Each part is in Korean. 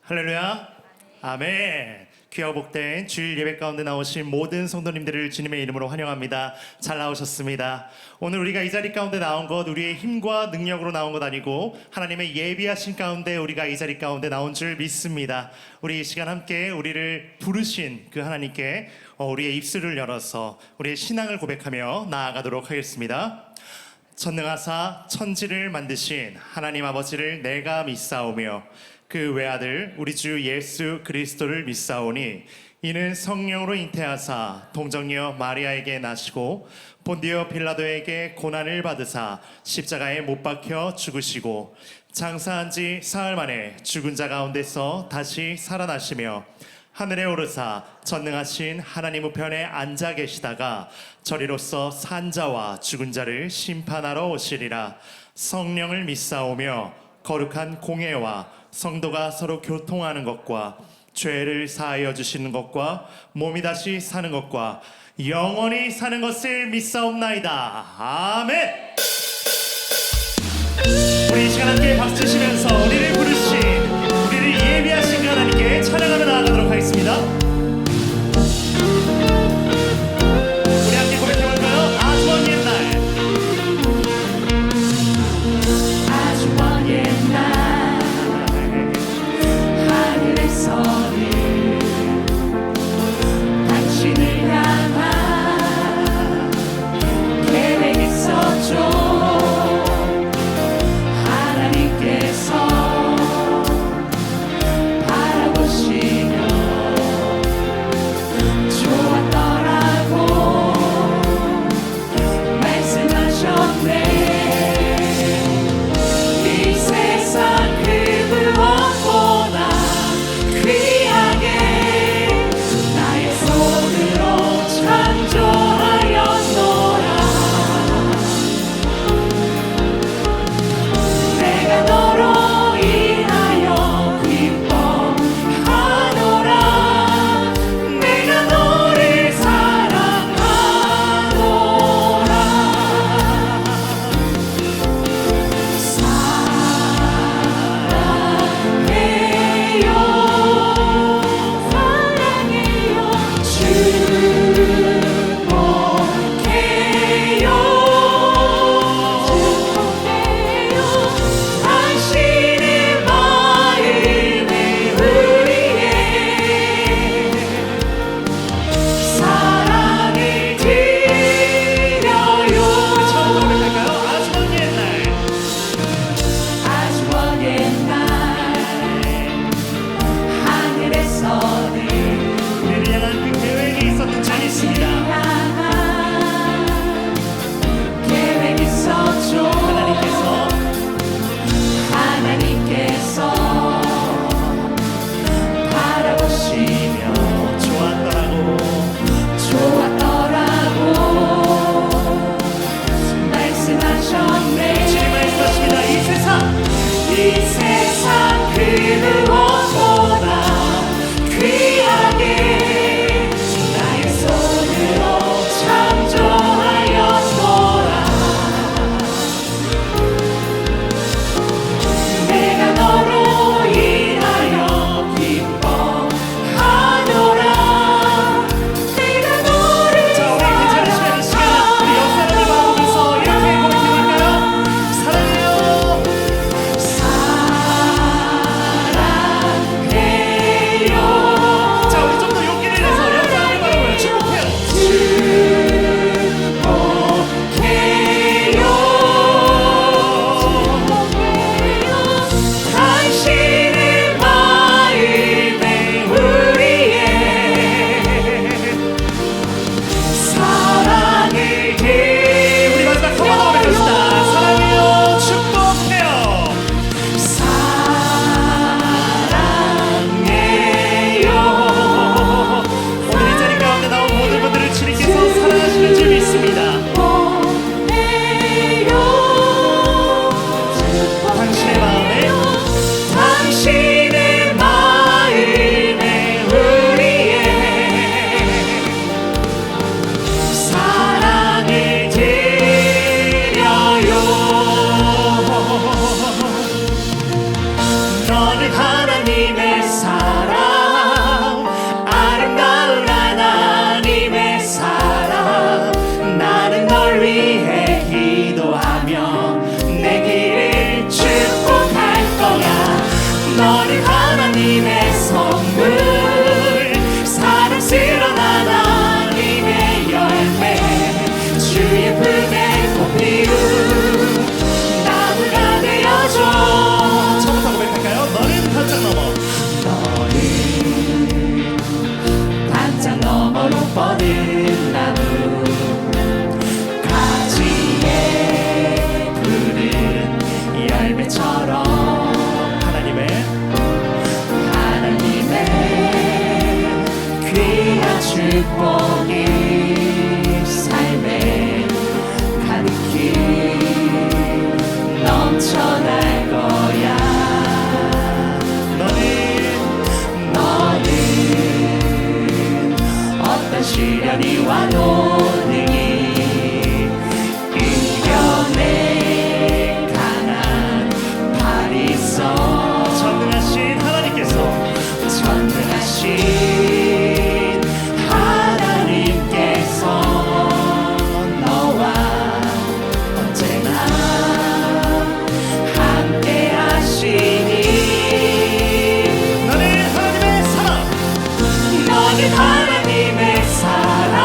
할렐루야. 아멘. 귀하고 복된 주일 예배 가운데 나오신 모든 성도님들을 주님의 이름으로 환영합니다. 잘 나오셨습니다. 오늘 우리가 이 자리 가운데 나온 것 우리의 힘과 능력으로 나온 것 아니고 하나님의 예비하신 가운데 우리가 이 자리 가운데 나온 줄 믿습니다. 우리 이 시간 함께 우리를 부르신 그 하나님께 우리의 입술을 열어서 우리의 신앙을 고백하며 나아가도록 하겠습니다. 전능하사 천지를 만드신 하나님 아버지를 내가 믿사오며 그 외아들 우리 주 예수 그리스도를 믿사오니 이는 성령으로 잉태하사 동정녀 마리아에게 나시고 본디오 빌라도에게 고난을 받으사 십자가에 못 박혀 죽으시고 장사한 지 사흘 만에 죽은 자 가운데서 다시 살아나시며 하늘에 오르사 전능하신 하나님 우편에 앉아 계시다가 저리로서 산 자와 죽은 자를 심판하러 오시리라. 성령을 믿사오며 거룩한 공예와 성도가 서로 교통하는 것과 죄를 사하여 주시는 것과 몸이 다시 사는 것과 영원히 사는 것을 믿사옵나이다. 아멘. 우리 이 시간 함께 박수 치시면서 우리를 부르신 우리를 예비하신 그 하나님께 찬양하며 나아가도록 하겠습니다. 우리 함께 고백해볼까요? 아주 먼 옛날 아주 먼 옛날 하늘에서는 당신을 향한 계획했었죠. 하나님께서 바라보시며 좋았더라고 말씀하셨네. 이 세상 그 무엇보다 귀하게 나의 손으로 창조하였노라. 내가 너로 인하여 기뻐하노라. 내가 너를 사랑하노라. 사랑해요 사랑해요 축복해요 축복해요 당신의 마음에 우리의 사랑을 드려요. 처음 고백할까요? 아주 먼 옛날 아주 먼 옛날 하늘에서는 우리를 향한 그 계획이 있었던 줄 믿습니다. 향한 계획이 있었죠. 하나님께서 바라보시며 좋았더라고 말씀하셨네. 주님 말씀하십니다. 이 세상 그 무엇보다 귀하게 나의 손으로 창조하였노라. 내가 너로 인하여 기뻐하노라. 내가 너를 자, 우리 괜찮으시면 이 시간 우리 옆 사람을 바라보면서 이렇게 고백해볼까요? 사랑해요. 사랑해요 지혜와 노능이 이겨내 강한 발이 있어 전능하신 하나님께서 너와 언제나 함께 하시니 너는 하나님의 사랑 너는 하나님의 사랑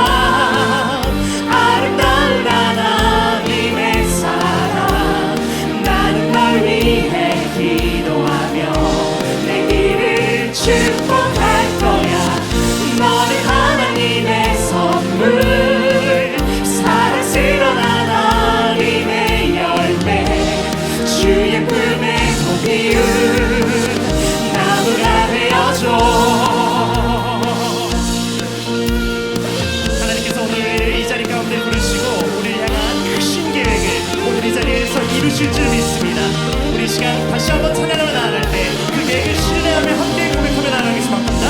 아름다운 하나님의 사랑 나는 널 위해 기도하며 내 길을 축복할 거야 너는 하나님의 선물 사랑스러운 하나님의 열매 주의 품에 꽃 피운 나무가 되어줘 하나님께서 오늘 이 자리 가운데 부르시고 우리를 향한 크신 계획을 오늘 이 자리에서 이루실 줄 믿습니다. 우리 시간 다시 한번 찬양하며 나아갈 때 그 계획을 신뢰하며 함께 고백하며 나아가기 소망합니다.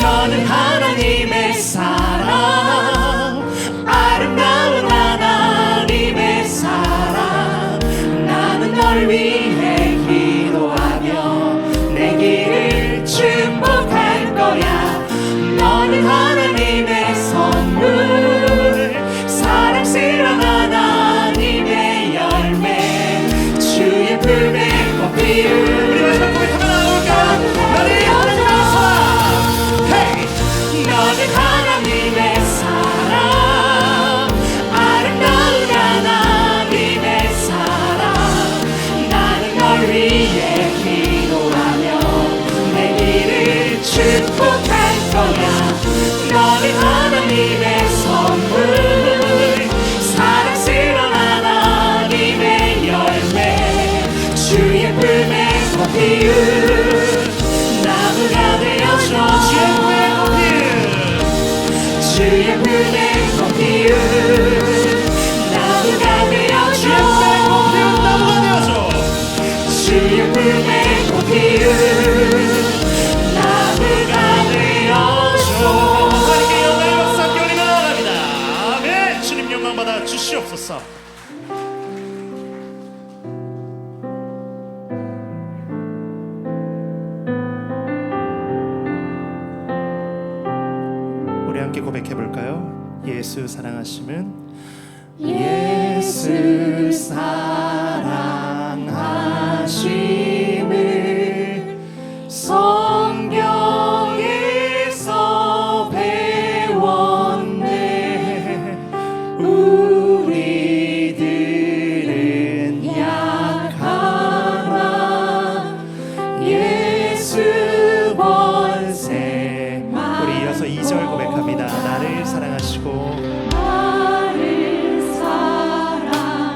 너는 하나님의 사랑 아름다운 하나님의 사랑 나는 널 위해 기도하며 내 길을 축복할 거야 너는 하나님의 선물 사랑스러운 하나님의 열매 주의 품에 꽃 피운 우리 마지막 고백하며 나아올까? 너는 하나님의 사랑 아름다운 하나님의 사랑 나는 널 위해 기도하며 내 길을 축복할 거야 너는 하나님의 선물 사랑스러운 하나님의 열매 주의 품에 꽃 피운 나무가 되어줘 주의 품에 꽃 피운 나무가 되어줘 주의 품에 꽃 피운 나무가 되어줘 하나님께 영광의 박수 함께 올리며 나아갑니다. 아멘. 주님 영광 받아 주시옵소서. 우리 함께 고백해 볼까요? 예수 사랑하심은 예수 사랑하심을 성경에서 배웠네 우리들은 약하나 예수 번세 우리 이어서 2절 고백합니다. 나를 사랑하시고 나를 사랑하시고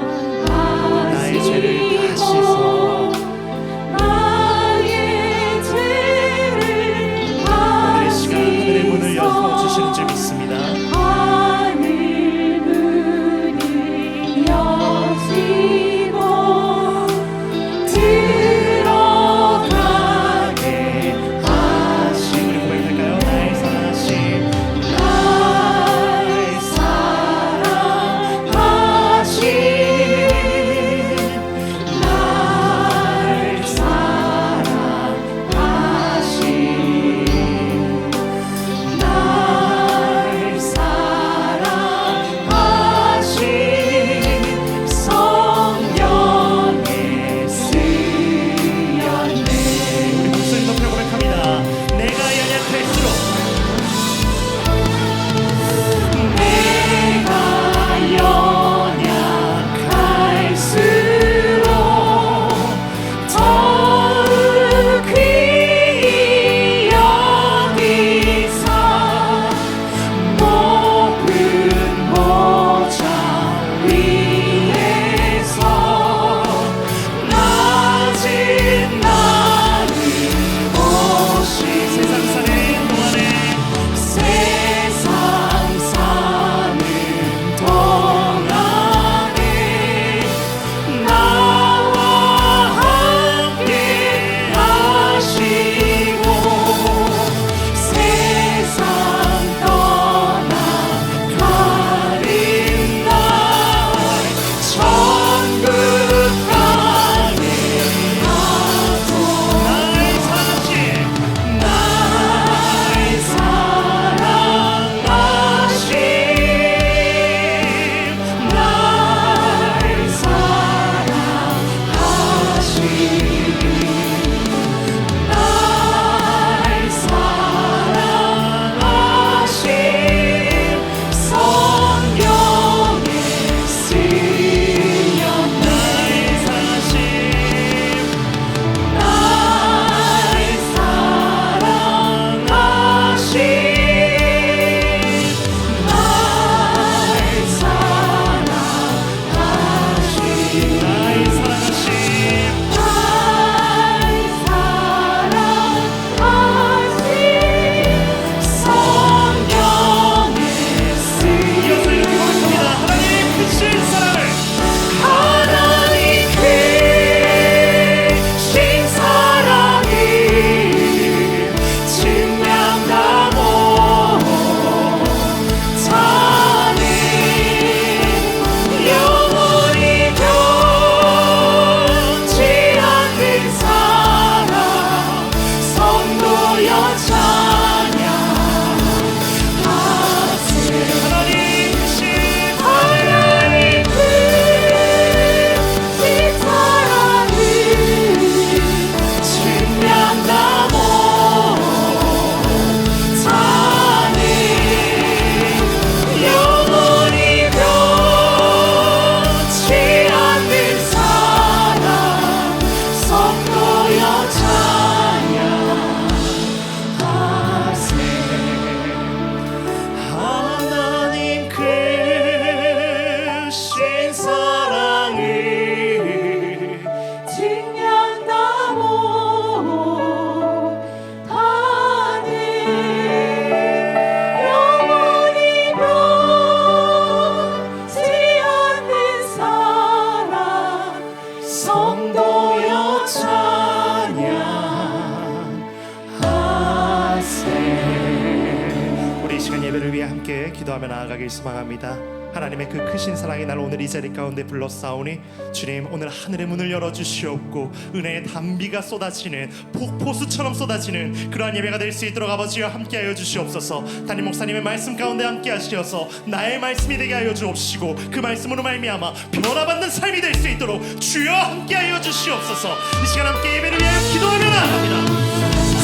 함께 기도하며 나아가길 소망합니다. 하나님의 그 크신 사랑이 날 오늘 이 자리 가운데 불러싸오니 주님, 오늘 하늘의 문을 열어주시옵고 은혜의 담비가 쏟아지는 폭포수처럼 쏟아지는 그러한 예배가 될 수 있도록 아버지와 함께하여 주시옵소서. 담임 목사님의 말씀 가운데 함께하시어서 나의 말씀이 되게 하여 주옵시고 그 말씀으로 말미암아 변화받는 삶이 될 수 있도록 주여 함께하여 주시옵소서. 이 시간 함께 예배를 위하여 기도하며 나아갑니다.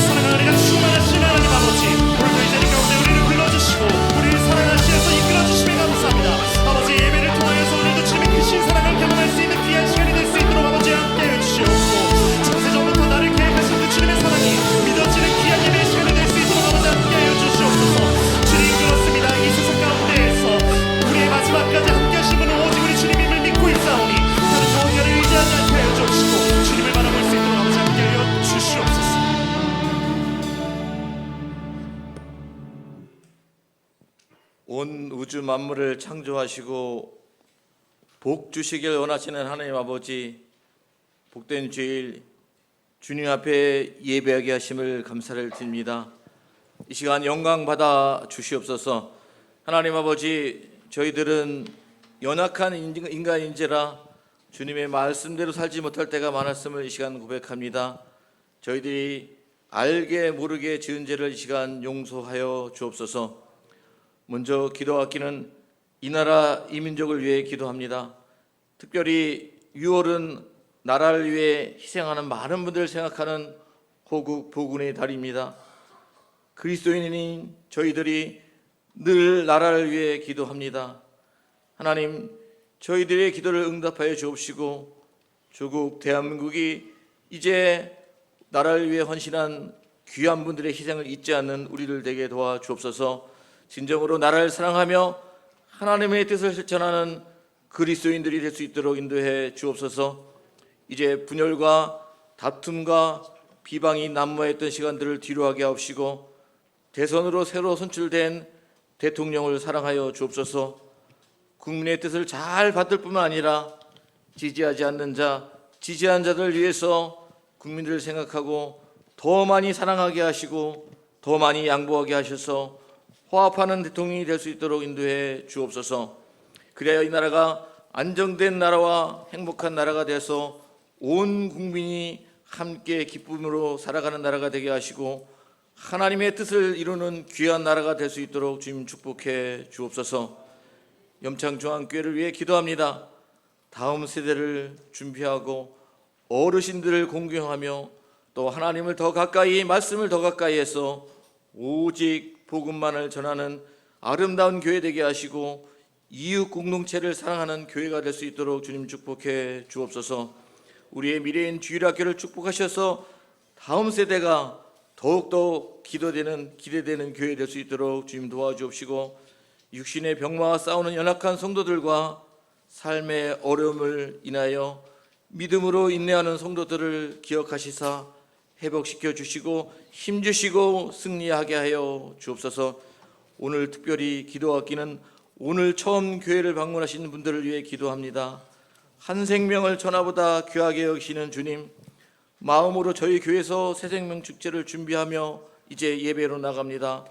사랑하는 은혜가 충만하신 하나님 아버지, 오늘도 이 자리 가운데 우리를 불러주시고 우리를 사랑하시어서 이끌어주심에 감사합니다. 아버지, 예배를 통하여서 오늘도 주님의 크신 사랑을 경험할 수 있는 귀한 시간이 될 수 있도록 아버지 함께하여 주시옵고 창세전부터 나를 계획하신 그 주님의 사랑이 믿어지는 귀한 예배의 시간이 될 수 있도록 아버지 함께하여 주시옵소서. 주님, 그렇습니다. 이 세상 가운데에서 우리의 마지막까지 함께하신 분은 오직 우리 주님임을 믿고 있사오니 다른 좋은 여를 의지하지 않게 하여 주시고 주님을 바라볼 수 있도록 아버지 함께하여 주시옵소서. 온 우주 만물을 창조하시고 복 주시길 원하시는 하나님 아버지, 복된 주일 주님 앞에 예배하게 하심을 감사를 드립니다. 이 시간 영광 받아 주시옵소서. 하나님 아버지, 저희들은 연약한 인간인지라 주님의 말씀대로 살지 못할 때가 많았음을 이 시간 고백합니다. 저희들이 알게 모르게 지은 죄를 이 시간 용서하여 주옵소서. 먼저 기도하기는 이 나라 이 민족을 위해 기도합니다. 특별히 6월은 나라를 위해 희생하는 많은 분들을 생각하는 호국 보군의 달입니다. 그리스도인인 저희들이 늘 나라를 위해 기도합니다. 하나님, 저희들의 기도를 응답하여 주옵시고 조국 대한민국이 이제 나라를 위해 헌신한 귀한 분들의 희생을 잊지 않는 우리를 되게 도와 주옵소서. 진정으로 나라를 사랑하며 하나님의 뜻을 실천하는 그리스도인들이 될 수 있도록 인도해 주옵소서. 이제 분열과 다툼과 비방이 난무했던 시간들을 뒤로하게 하옵시고 대선으로 새로 선출된 대통령을 사랑하여 주옵소서. 국민의 뜻을 잘 받들 뿐만 아니라 지지하지 않는 자, 지지한 자들 위해서 국민들을 생각하고 더 많이 사랑하게 하시고 더 많이 양보하게 하셔서 화합하는 대통령이 될 수 있도록 인도해 주옵소서. 그래야 이 나라가 안정된 나라와 행복한 나라가 돼서 온 국민이 함께 기쁨으로 살아가는 나라가 되게 하시고 하나님의 뜻을 이루는 귀한 나라가 될 수 있도록 주님 축복해 주옵소서. 염창중앙교회를 위해 기도합니다. 다음 세대를 준비하고 어르신들을 공경하며 또 하나님을 더 가까이, 말씀을 더 가까이 해서 오직 복음만을 전하는 아름다운 교회 되게 하시고 이웃 공동체를 사랑하는 교회가 될 수 있도록 주님 축복해 주옵소서. 우리의 미래인 주일학교를 축복하셔서 다음 세대가 더욱더 기대되는 교회 될 수 있도록 주님 도와주옵시고 육신의 병마와 싸우는 연약한 성도들과 삶의 어려움을 인하여 믿음으로 인내하는 성도들을 기억하시사 회복시켜 주시고 힘주시고 승리하게 하여 주옵소서. 오늘 특별히 기도하기는 오늘 처음 교회를 방문하시는 분들을 위해 기도합니다. 한 생명을 전하보다 귀하게 여기시는 주님, 마음으로 저희 교회에서 새생명 축제를 준비하며 이제 예배로 나갑니다.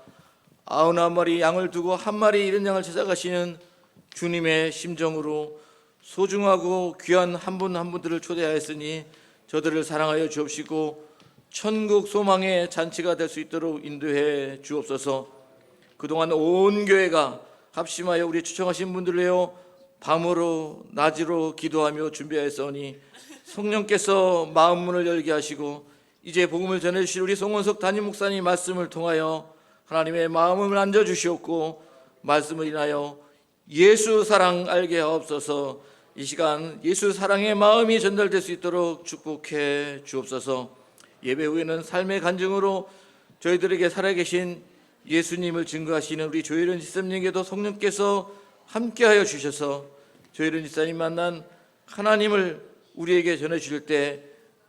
91마리 양을 두고 한 마리 잃은 양을 찾아가시는 주님의 심정으로 소중하고 귀한 한 분 한 분들을 초대하였으니 저들을 사랑하여 주옵시고 천국 소망의 잔치가 될 수 있도록 인도해 주옵소서. 그동안 온 교회가 합심하여 우리 초청하신 분들을 위하여 밤으로 낮으로 기도하며 준비하였사오니 성령께서 마음 문을 열게 하시고 이제 복음을 전해주실 우리 송원석 담임 목사님 말씀을 통하여 하나님의 마음을 앉아주시옵고 말씀을 인하여 예수 사랑 알게 하옵소서. 이 시간 예수 사랑의 마음이 전달될 수 있도록 축복해 주옵소서. 예배 후에는 삶의 간증으로 저희들에게 살아계신 예수님을 증거하시는 우리 조혜련 집사님에게도 성령께서 함께하여 주셔서 조혜련 집사님 만난 하나님을 우리에게 전해주실 때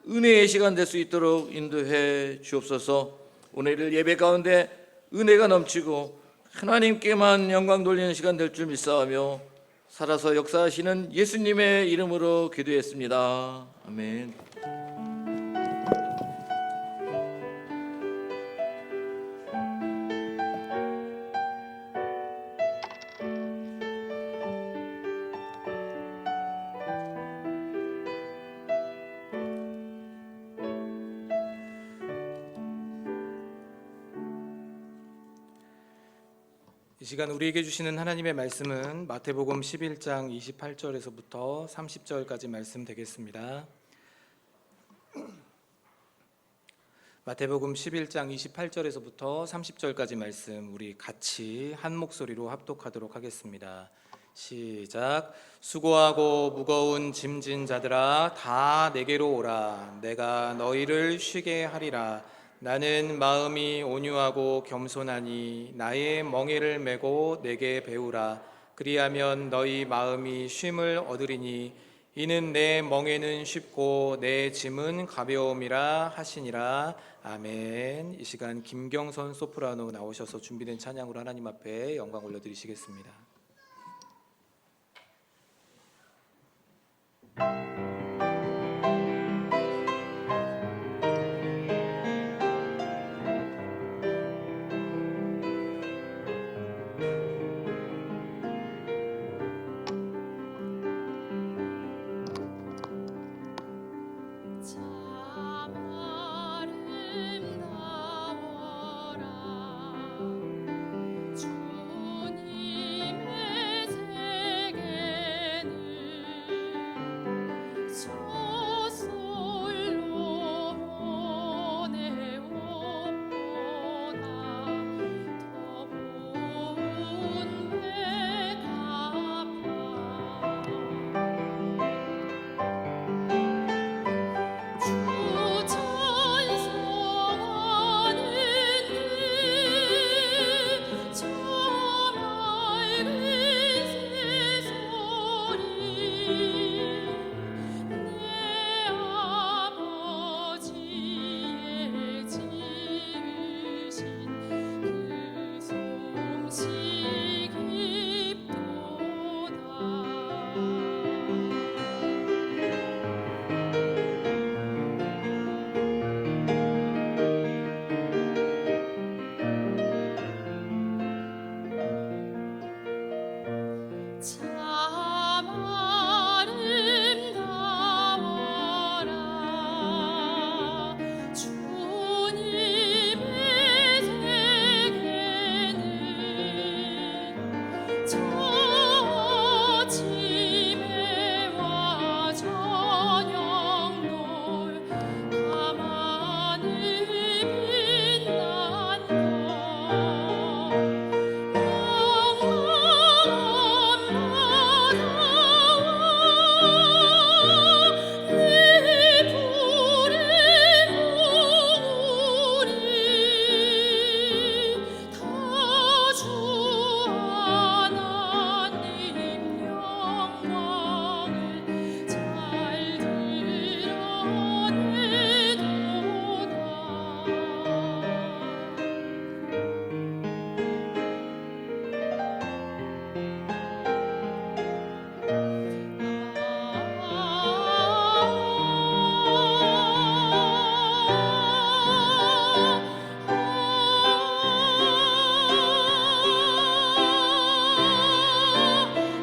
은혜의 시간 될 수 있도록 인도해 주옵소서. 오늘 예배 가운데 은혜가 넘치고 하나님께만 영광 돌리는 시간 될 줄 믿사오며 살아서 역사하시는 예수님의 이름으로 기도했습니다. 아멘. 이 시간 우리에게 주시는 하나님의 말씀은 마태복음 11장 28절에서부터 30절까지 말씀 되겠습니다. 마태복음 11장 28절에서부터 30절까지 말씀 우리 같이 한 목소리로 합독하도록 하겠습니다. 시작. 수고하고 무거운 짐진 자들아 다 내게로 오라. 내가 너희를 쉬게 하리라. 나는 마음이 온유하고 겸손하니 나의 멍에를 메고 내게 배우라. 그리하면 너희 마음이 쉼을 얻으리니 이는 내 멍에는 쉽고 내 짐은 가벼움이라 하시니라. 아멘. 이 시간 김경선 소프라노 나오셔서 준비된 찬양으로 하나님 앞에 영광 올려드리시겠습니다. 참 아름다워라 주님의 세계는 소설로 보내옵보다 더 고운 배갚아 주 찬송하는 저 맑은 새소리 내 아버지의 지으신 그 솜씨 깊도다 참 아름다워라 주님의 세계는 저 아침에와 저녁놀 가만히 빛난다 내 불의 우리 다주 하나님 영광을 잘 드러내도다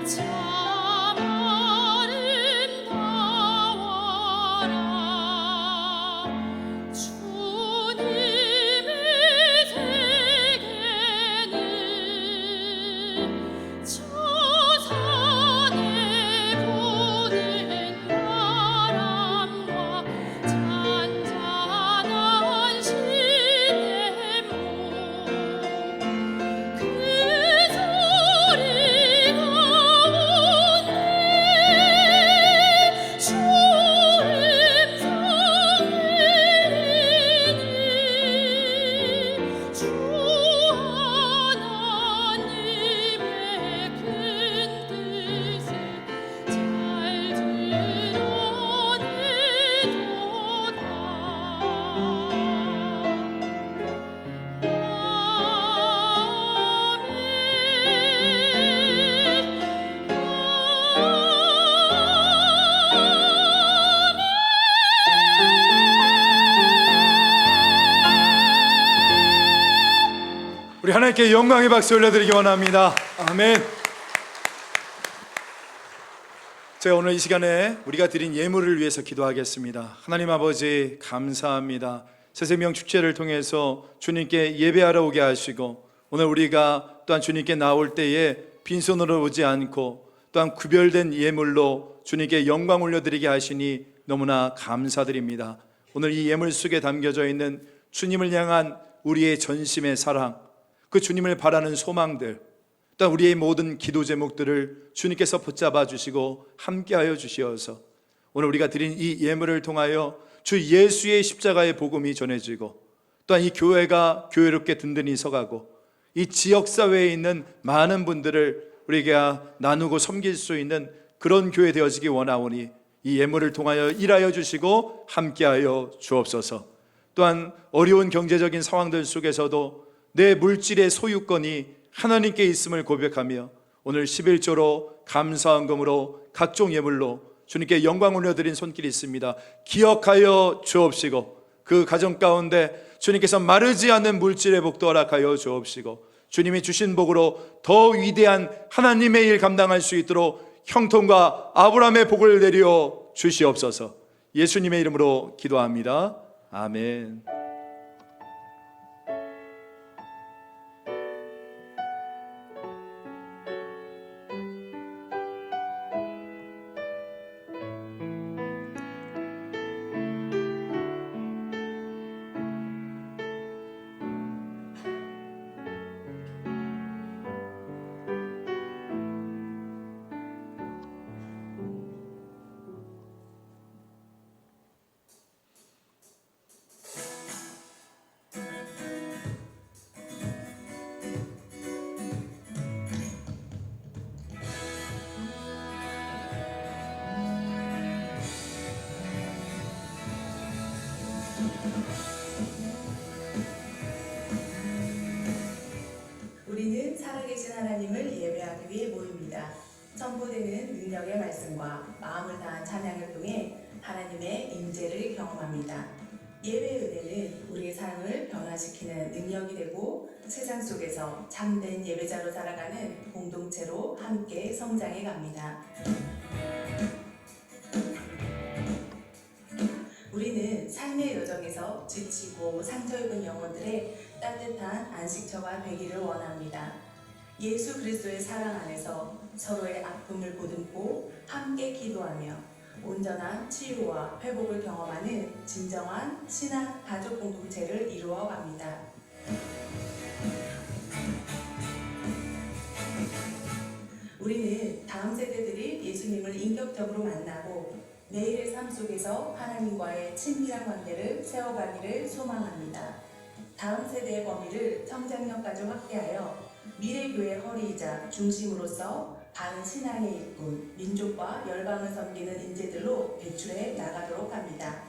참 아름다워라 주님의 세계는 저 산에 보낸 바람과 잔잔한 시냇물 그 소리가 온네 주 음성이니 주 하나님의 큰 뜻을 잘 우리 하나님께 영광의 박수 올려드리기 원합니다. 아멘. 제가 오늘 이 시간에 우리가 드린 예물을 위해서 기도하겠습니다. 하나님 아버지 감사합니다. 새생명 축제를 통해서 주님께 예배하러 오게 하시고 오늘 우리가 또한 주님께 나올 때에 빈손으로 오지 않고 또한 구별된 예물로 주님께 영광 올려드리게 하시니 너무나 감사드립니다. 오늘 이 예물 속에 담겨져 있는 주님을 향한 우리의 전심의 사랑, 그 주님을 바라는 소망들, 또한 우리의 모든 기도 제목들을 주님께서 붙잡아 주시고 함께하여 주시어서 오늘 우리가 드린 이 예물을 통하여 주 예수의 십자가의 복음이 전해지고 또한 이 교회가 교회롭게 든든히 서가고 이 지역사회에 있는 많은 분들을 우리가 나누고 섬길 수 있는 그런 교회 되어지기 원하오니 이 예물을 통하여 일하여 주시고 함께하여 주옵소서. 또한 어려운 경제적인 상황들 속에서도 내 물질의 소유권이 하나님께 있음을 고백하며 오늘 11조로 감사헌금으로 각종 예물로 주님께 영광 올려드린 손길이 있습니다. 기억하여 주옵시고 그 가정 가운데 주님께서 마르지 않는 물질의 복도 허락하여 주옵시고 주님이 주신 복으로 더 위대한 하나님의 일 감당할 수 있도록 형통과 아브라함의 복을 내려 주시옵소서. 예수님의 이름으로 기도합니다. 아멘. 우리는 살아계신 하나님을 예배하기 위해 모입니다. 선포되는 능력의 말씀과 마음을 다한 찬양을 통해 하나님의 임재를 경험합니다. 예배의 은혜는 우리의 삶을 변화시키는 능력이 되고 세상 속에서 참된 예배자로 살아가는 공동체로 함께 성장해 갑니다. 우리는 삶의 여정에서 지치고 상처 입은 영혼들의 따뜻한 안식처가 되기를 원합니다. 예수 그리스도의 사랑 안에서 서로의 아픔을 보듬고 함께 기도하며 온전한 치유와 회복을 경험하는 진정한 신앙 가족 공동체를 이루어 갑니다. 우리는 다음 세대들이 예수님을 인격적으로 만나고 매일의 삶 속에서 하나님과의 친밀한 관계를 세워가기를 소망합니다. 다음 세대의 범위를 청장년까지 확대하여 미래교회 허리이자 중심으로서 바른 신앙의 일꾼, 민족과 열방을 섬기는 인재들로 배출해 나가도록 합니다.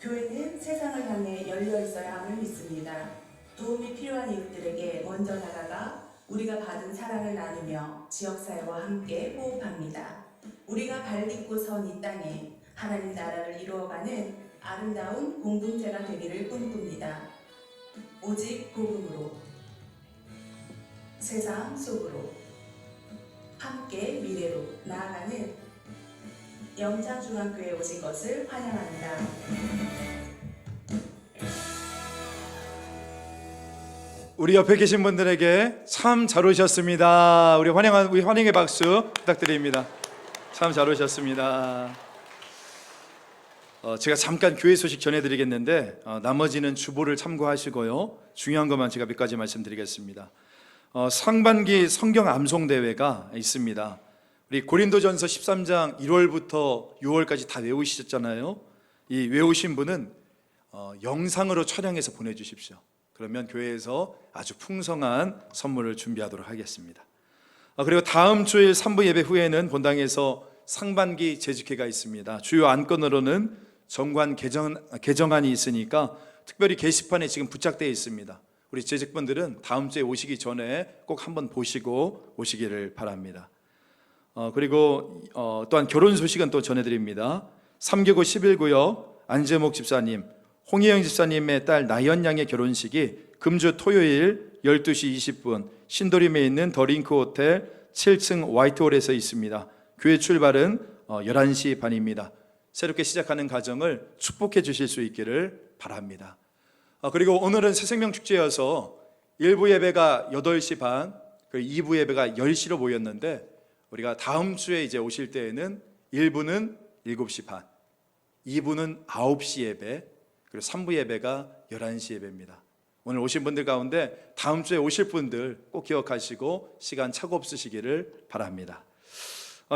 교회는 세상을 향해 열려 있어야 함을 믿습니다. 도움이 필요한 이웃들에게 먼저 다가가 우리가 받은 사랑을 나누며 지역사회와 함께 호흡합니다. 발 딛고 선 이 땅에 하나님 나라를 이루어가는 아름다운 공동체가 되기를 꿈꿉니다. 오직 복음으로, 세상 속으로, 함께 미래로 나아가는 영창중앙교회에 오신 것을 환영합니다. 우리 옆에 계신 분들에게 참 잘 오셨습니다. 우리 환영의 박수 부탁드립니다. 참 잘 오셨습니다. 제가 잠깐 교회 소식 전해드리겠는데 나머지는 주보를 참고하시고요. 중요한 것만 제가 몇 가지 말씀드리겠습니다. 상반기 성경 암송 대회가 있습니다. 우리 고린도전서 13장 1월부터 6월까지 다 외우셨잖아요. 이 외우신 분은 영상으로 촬영해서 보내주십시오. 그러면 교회에서 아주 풍성한 선물을 준비하도록 하겠습니다. 그리고 다음 주일 3부 예배 후에는 본당에서 상반기 재직회가 있습니다. 주요 안건으로는 정관 개정안이 있으니까 특별히 게시판에 지금 부착되어 있습니다. 우리 재직분들은 다음 주에 오시기 전에 꼭 한번 보시고 오시기를 바랍니다. 그리고 또한 결혼 소식은 또 전해드립니다. 3교구 11구역 안재목 집사님, 홍희영 집사님의 딸 나연 양의 결혼식이 금주 토요일 12시 20분 신도림에 있는 더링크 호텔 7층 화이트홀에서 있습니다. 교회 출발은 11시 반입니다. 새롭게 시작하는 가정을 축복해 주실 수 있기를 바랍니다. 그리고 오늘은 새생명 축제여서 1부 예배가 8시 반, 그리고 2부 예배가 10시로 모였는데 우리가 다음 주에 이제 오실 때에는 1부는 7시 반, 2부는 9시 예배, 그리고 3부 예배가 11시 예배입니다. 오늘 오신 분들 가운데 다음 주에 오실 분들 꼭 기억하시고 시간 차고 없으시기를 바랍니다.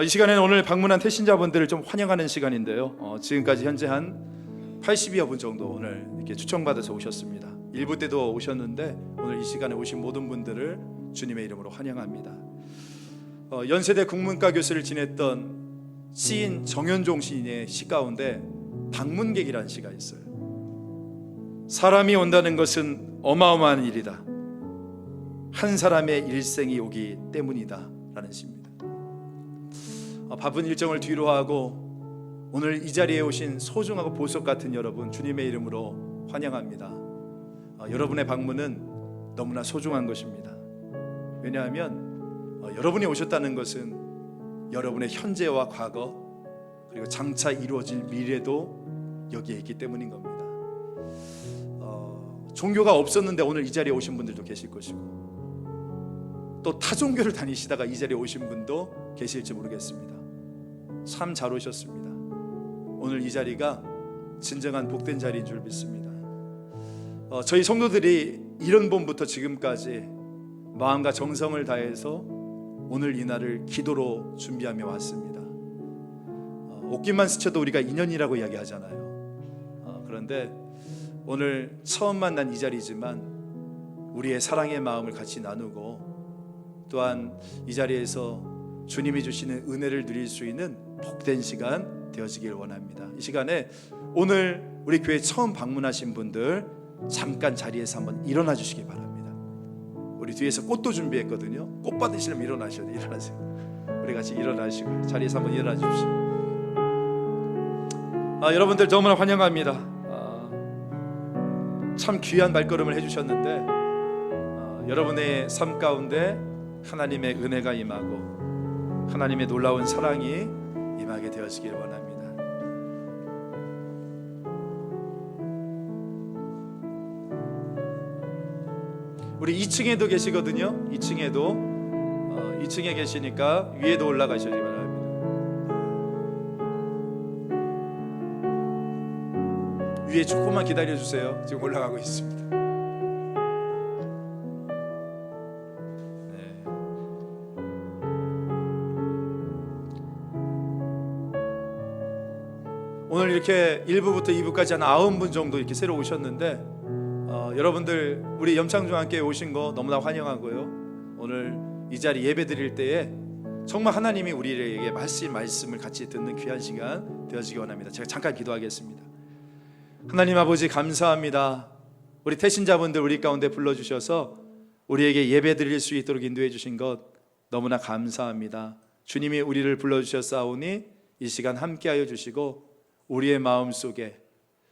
이 시간에는 오늘 방문한 태신자분들을 좀 환영하는 시간인데요. 지금까지 현재 한 80여 분 정도 오늘 이렇게 초청받아서 오셨습니다. 1부 때도 오셨는데 오늘 이 시간에 오신 모든 분들을 주님의 이름으로 환영합니다. 연세대 국문과 교수를 지냈던 시인 정현종 시인의 시 가운데 방문객이라는 시가 있어요. 사람이 온다는 것은 어마어마한 일이다. 한 사람의 일생이 오기 때문이다 라는 시입니다. 바쁜 일정을 뒤로 하고 오늘 이 자리에 오신 소중하고 보석 같은 여러분, 주님의 이름으로 환영합니다. 여러분의 방문은 너무나 소중한 것입니다. 왜냐하면 여러분이 오셨다는 것은 여러분의 현재와 과거 그리고 장차 이루어질 미래도 여기에 있기 때문인 겁니다. 종교가 없었는데 오늘 이 자리에 오신 분들도 계실 것이고 또 타종교를 다니시다가 이 자리에 오신 분도 계실지 모르겠습니다. 참 잘 오셨습니다. 오늘 이 자리가 진정한 복된 자리인 줄 믿습니다. 저희 성도들이 이런 봄부터 지금까지 마음과 정성을 다해서 오늘 이 날을 기도로 준비하며 왔습니다. 옷깃만 스쳐도 우리가 인연이라고 이야기하잖아요. 그런데 오늘 처음 만난 이 자리지만 우리의 사랑의 마음을 같이 나누고 또한 이 자리에서 주님이 주시는 은혜를 누릴 수 있는 복된 시간 되어지길 원합니다. 이 시간에 오늘 우리 교회 처음 방문하신 분들 잠깐 자리에서 한번 일어나 주시기 바랍니다. 우리 뒤에서 꽃도 준비했거든요. 꽃 받으시려면 일어나셔야 돼요. 일어나세요. 우리 같이 일어나시고 자리에서 한번 일어나 주십시오. 여러분들 너무나 환영합니다. 참 귀한 발걸음을 해주셨는데 여러분의 삶 가운데 하나님의 은혜가 임하고 하나님의 놀라운 사랑이 임하게 되어지길 원합니다. 우리 2층에도 계시거든요. 2층에 계시니까 위에도 올라가셔야 바랍니다. 위에 조금만 기다려주세요. 지금 올라가고 있습니다. 네. 오늘 이렇게 1부부터 2부까지 한 9분 정도 이렇게 새로 오셨는데 여러분들 우리 염창중앙교회 오신 거 너무나 환영하고요. 오늘 이 자리 예배 드릴 때에 정말 하나님이 우리에게 말씀을 같이 듣는 귀한 시간 되어지기 원합니다. 제가 잠깐 기도하겠습니다. 하나님 아버지 감사합니다. 우리 태신자분들 우리 가운데 불러주셔서 우리에게 예배 드릴 수 있도록 인도해 주신 것 너무나 감사합니다. 주님이 우리를 불러주셨사오니 이 시간 함께하여 주시고 우리의 마음속에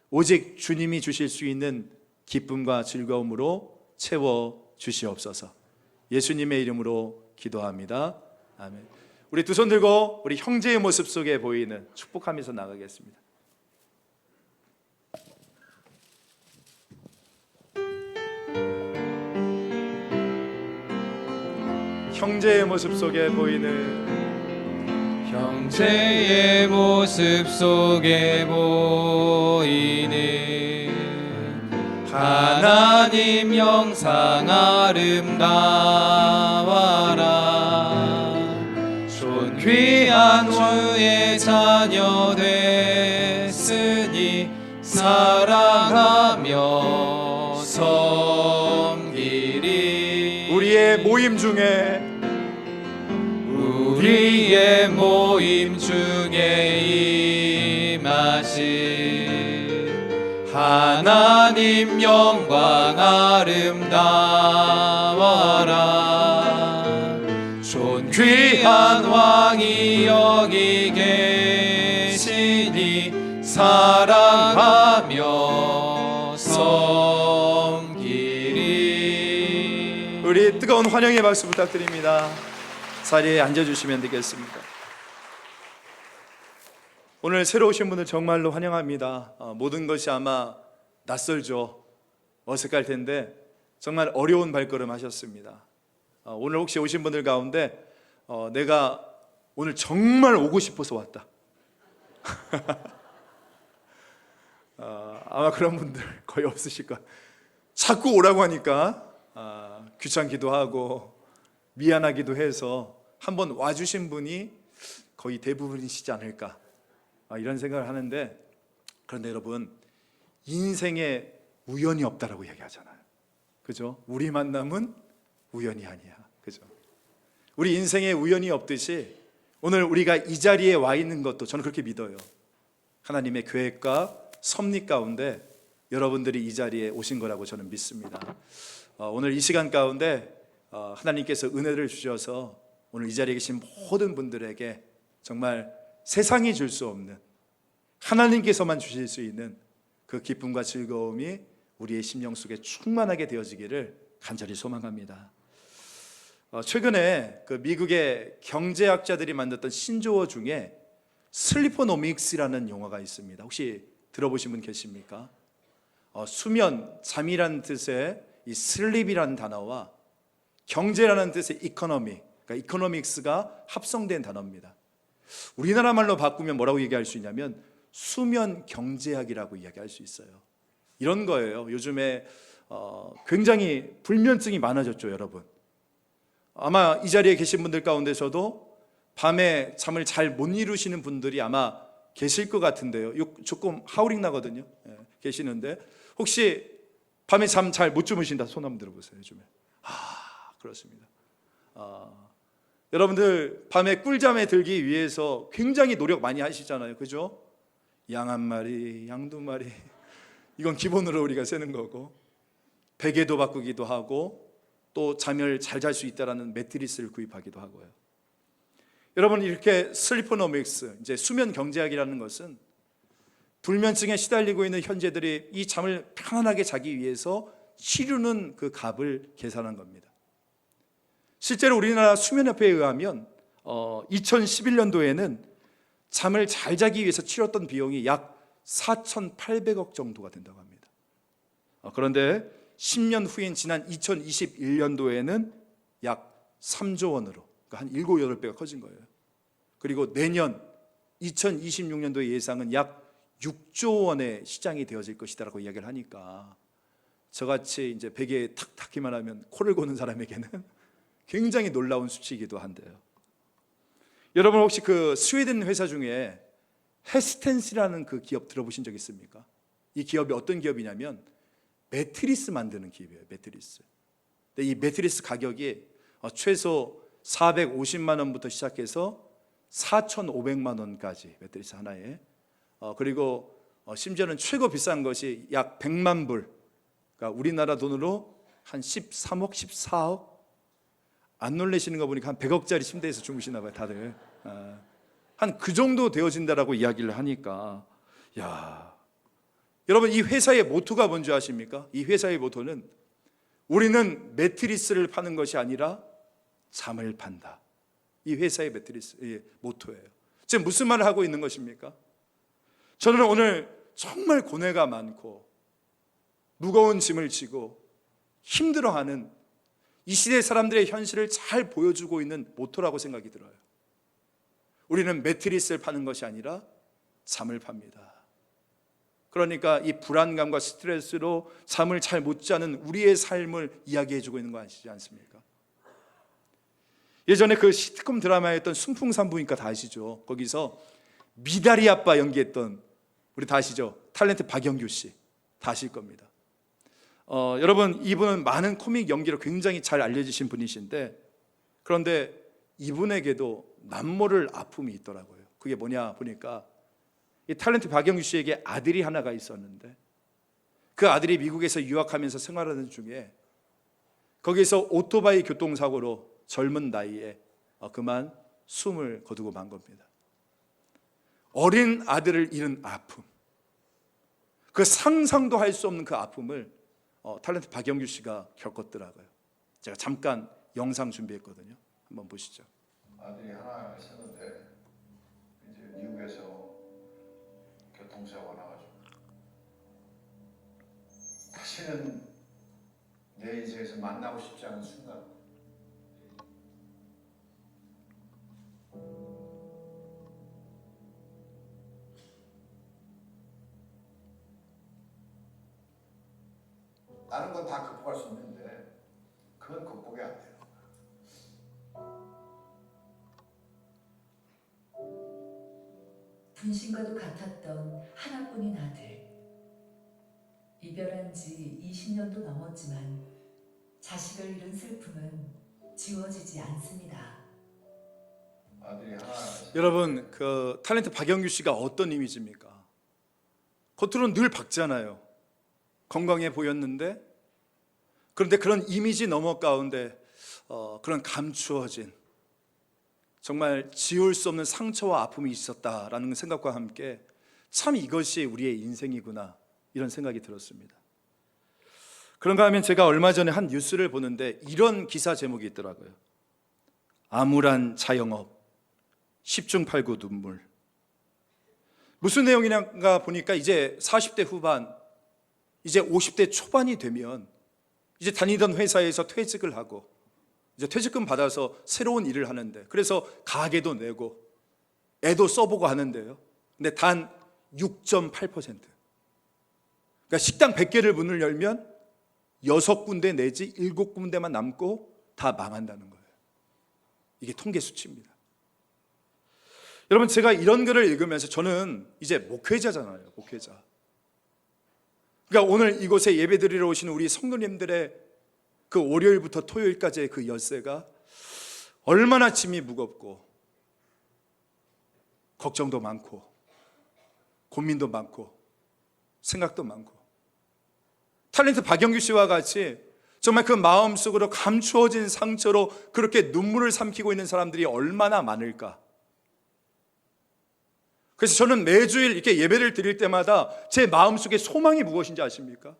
오직 주님이 주실 수 있는 기쁨과 즐거움으로 채워 주시옵소서. 예수님의 이름으로 기도합니다. 아멘. 우리 두 손 들고 우리 형제의 모습 속에 보이는 축복하면서 나가겠습니다. 형제의 모습 속에 보이는 형제의 모습 속에 보이는 하나님 영상 아름다워라. 존귀한 주의 자녀 됐으니 사랑하며 섬기리. 우리의 모임 중에 임하신 하나님 영광 아름다워라. 존귀한 왕이 여기 계시니 사랑하며 섬기리. 우리 뜨거운 환영의 박수 부탁드립니다. 자리에 앉아주시면 되겠습니다. 오늘 새로 오신 분들 정말로 환영합니다. 모든 것이 아마 낯설죠. 어색할 텐데 정말 어려운 발걸음 하셨습니다. 오늘 혹시 오신 분들 가운데 내가 오늘 정말 오고 싶어서 왔다. 아마 그런 분들 거의 없으실 거예요. 자꾸 오라고 하니까 귀찮기도 하고 미안하기도 해서 한번 와주신 분이 거의 대부분이시지 않을까 이런 생각을 하는데, 그런데 여러분, 인생에 우연이 없다라고 얘기하잖아요. 그죠? 우리 만남은 우연이 아니야. 그죠? 우리 인생에 우연이 없듯이 오늘 우리가 이 자리에 와 있는 것도 저는 그렇게 믿어요. 하나님의 계획과 섭리 가운데 여러분들이 이 자리에 오신 거라고 저는 믿습니다. 오늘 이 시간 가운데 하나님께서 은혜를 주셔서 오늘 이 자리에 계신 모든 분들에게 정말 세상이 줄 수 없는, 하나님께서만 주실 수 있는 그 기쁨과 즐거움이 우리의 심령 속에 충만하게 되어지기를 간절히 소망합니다. 최근에 그 미국의 경제학자들이 만들었던 신조어 중에 슬리퍼노믹스라는 용어가 있습니다. 혹시 들어보신 분 계십니까? 수면, 잠이라는 뜻의 이 슬립이라는 단어와 경제라는 뜻의 이코노미, 그러니까 이코노믹스가 합성된 단어입니다. 우리나라 말로 바꾸면 뭐라고 얘기할 수 있냐면 수면 경제학이라고 이야기할 수 있어요. 이런 거예요. 요즘에 굉장히 불면증이 많아졌죠, 여러분. 아마 이 자리에 계신 분들 가운데서도 밤에 잠을 잘 못 이루시는 분들이 아마 계실 것 같은데요. 조금 하우링 나거든요. 계시는데 혹시 밤에 잠 잘 못 주무신다 손 한번 들어보세요. 요즘에. 그렇습니다. 여러분들 밤에 꿀잠에 들기 위해서 굉장히 노력 많이 하시잖아요. 그죠? 양 한 마리, 양 두 마리, 이건 기본으로 우리가 세는 거고, 베개도 바꾸기도 하고 또 잠을 잘 잘 수 있다라는 매트리스를 구입하기도 하고요. 여러분, 이렇게 슬리퍼노믹스, 이제 수면 경제학이라는 것은 불면증에 시달리고 있는 현재들이 이 잠을 편안하게 자기 위해서 치르는 그 값을 계산한 겁니다. 실제로 우리나라 수면협회에 의하면 2011년도에는 잠을 잘 자기 위해서 치렀던 비용이 약 4,800억 정도가 된다고 합니다. 그런데 10년 후인 지난 2021년도에는 약 3조 원으로, 그러니까 한 7, 8배가 커진 거예요. 그리고 내년 2026년도의 예상은 약 6조 원의 시장이 되어질 것이다라고 이야기를 하니까 저같이 이제 베개에 탁 닿기만 하면 코를 고는 사람에게는 굉장히 놀라운 수치이기도 한데요. 여러분, 혹시 그 스웨덴 회사 중에 헤스텐스라는 그 기업 들어보신 적 있습니까? 이 기업이 어떤 기업이냐면 매트리스 만드는 기업이에요. 매트리스. 근데 이 매트리스 가격이 최소 450만 원부터 시작해서 4,500만 원까지, 매트리스 하나에. 그리고 심지어는 최고 비싼 것이 약 100만 불, 그러니까 우리나라 돈으로 한 13억, 14억. 안 놀라시는 거 보니까 한 100억짜리 침대에서 주무시나 봐요, 다들. 한 그 정도 되어진다라고 이야기를 하니까, 야, 여러분, 이 회사의 모토가 뭔지 아십니까? 이 회사의 모토는 우리는 매트리스를 파는 것이 아니라 잠을 판다. 이 회사의 매트리스의 모토예요. 지금 무슨 말을 하고 있는 것입니까? 저는 오늘 정말 고뇌가 많고 무거운 짐을 지고 힘들어하는 이 시대 사람들의 현실을 잘 보여주고 있는 모토라고 생각이 들어요. 우리는 매트리스를 파는 것이 아니라 잠을 팝니다. 그러니까 이 불안감과 스트레스로 잠을 잘 못 자는 우리의 삶을 이야기해주고 있는 거 아시지 않습니까? 예전에 그 시트콤 드라마였던 순풍산부인과 다 아시죠? 거기서 미다리 아빠 연기했던, 우리 다 아시죠? 탤런트 박영규 씨, 다 아실 겁니다. 여러분, 이분은 많은 코믹 연기로 굉장히 잘 알려지신 분이신데, 그런데 이분에게도 남모를 아픔이 있더라고요. 그게 뭐냐 보니까 이 탤런트 박영규 씨에게 아들이 하나가 있었는데, 그 아들이 미국에서 유학하면서 생활하는 중에 거기서 오토바이 교통사고로 젊은 나이에 그만 숨을 거두고 만 겁니다. 어린 아들을 잃은 아픔, 그 상상도 할 수 없는 그 아픔을 탤런트 박영규 씨가 겪었더라고요. 제가 잠깐 영상 준비했거든요. 한번 보시죠. 아들이 하나 있었는데 이제 미국에서 교통사고가 나가지고 다시는 대지에서 만나고 싶지 않은 순간 다른 건 다 극복할 수 있는데 그건 극복이 안 돼요. 분신과도 같았던 하나뿐인 아들. 이별한 지 20년도 넘었지만 자식을 잃은 슬픔은 지워지지 않습니다. 아들이 하나 여러분, 그 탤런트 박영규 씨가 어떤 이미지입니까? 겉으로는 늘 밝잖아요. 건강해 보였는데, 그런데 그런 이미지 너머 가운데 그런 감추어진 정말 지울 수 없는 상처와 아픔이 있었다라는 생각과 함께 참 이것이 우리의 인생이구나 이런 생각이 들었습니다. 그런가 하면 제가 얼마 전에 한 뉴스를 보는데 이런 기사 제목이 있더라고요. 암울한 자영업 10중 8구 눈물. 무슨 내용이냐가 보니까 이제 40대 후반, 이제 50대 초반이 되면 이제 다니던 회사에서 퇴직을 하고 이제 퇴직금 받아서 새로운 일을 하는데, 그래서 가게도 내고 애도 써보고 하는데요. 근데 단 6.8%. 그러니까 식당 100개를 문을 열면 6군데 내지 7군데만 남고 다 망한다는 거예요. 이게 통계 수치입니다. 여러분, 제가 이런 글을 읽으면서 저는 이제 목회자잖아요. 목회자. 그러니까 오늘 이곳에 예배드리러 오시는 우리 성도님들의 그 월요일부터 토요일까지의 그 엿새가 얼마나 짐이 무겁고 걱정도 많고 고민도 많고 생각도 많고, 탤런트 박영규 씨와 같이 정말 그 마음속으로 감추어진 상처로 그렇게 눈물을 삼키고 있는 사람들이 얼마나 많을까. 그래서 저는 매주일 이렇게 예배를 드릴 때마다 제 마음속에 소망이 무엇인지 아십니까?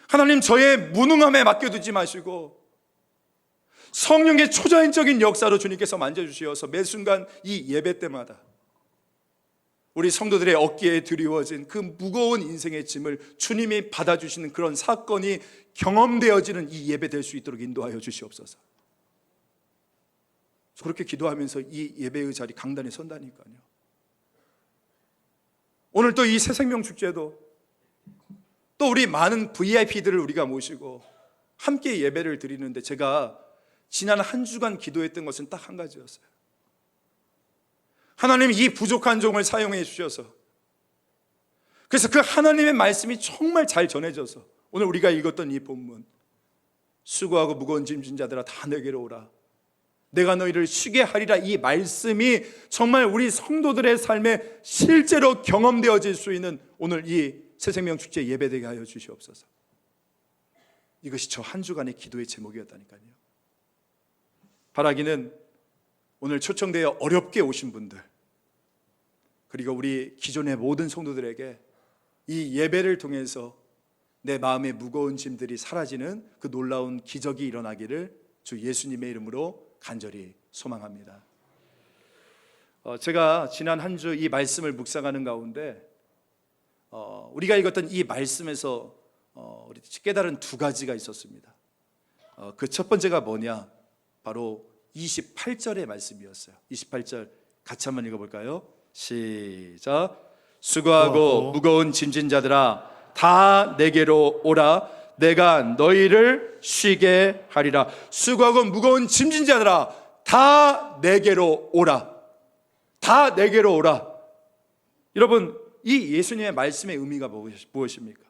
하나님, 저의 무능함에 맡겨두지 마시고 성령의 초자연적인 역사로 주님께서 만져주시어서 매 순간 이 예배 때마다 우리 성도들의 어깨에 드리워진 그 무거운 인생의 짐을 주님이 받아주시는 그런 사건이 경험되어지는 이 예배 될 수 있도록 인도하여 주시옵소서. 그렇게 기도하면서 이 예배의 자리 강단에 선다니까요. 오늘 또 이 새생명 축제도 또 우리 많은 VIP들을 우리가 모시고 함께 예배를 드리는데, 제가 지난 한 주간 기도했던 것은 딱 한 가지였어요. 하나님, 이 부족한 종을 사용해 주셔서, 그래서 그 하나님의 말씀이 정말 잘 전해져서 오늘 우리가 읽었던 이 본문, 수고하고 무거운 짐진 자들아 다 내게로 오라, 내가 너희를 쉬게 하리라, 이 말씀이 정말 우리 성도들의 삶에 실제로 경험되어질 수 있는 오늘 이 새생명 축제 예배되게 하여 주시옵소서. 이것이 저 한 주간의 기도의 제목이었다니까요. 바라기는 오늘 초청되어 어렵게 오신 분들, 그리고 우리 기존의 모든 성도들에게 이 예배를 통해서 내 마음의 무거운 짐들이 사라지는 그 놀라운 기적이 일어나기를 주 예수님의 이름으로 간절히 소망합니다. 제가 지난 한 주 이 말씀을 묵상하는 가운데 우리가 읽었던 이 말씀에서 우리 깨달은 두 가지가 있었습니다. 그 첫 번째가 뭐냐? 바로 28절의 말씀이었어요. 28절 같이 한번 읽어볼까요? 시작. 수고하고 무거운 짐진 자들아 다 내게로 오라, 내가 너희를 쉬게 하리라. 수고하고 무거운 짐진 자들아 다 내게로 오라, 다 내게로 오라. 여러분, 이 예수님의 말씀의 의미가 무엇입니까?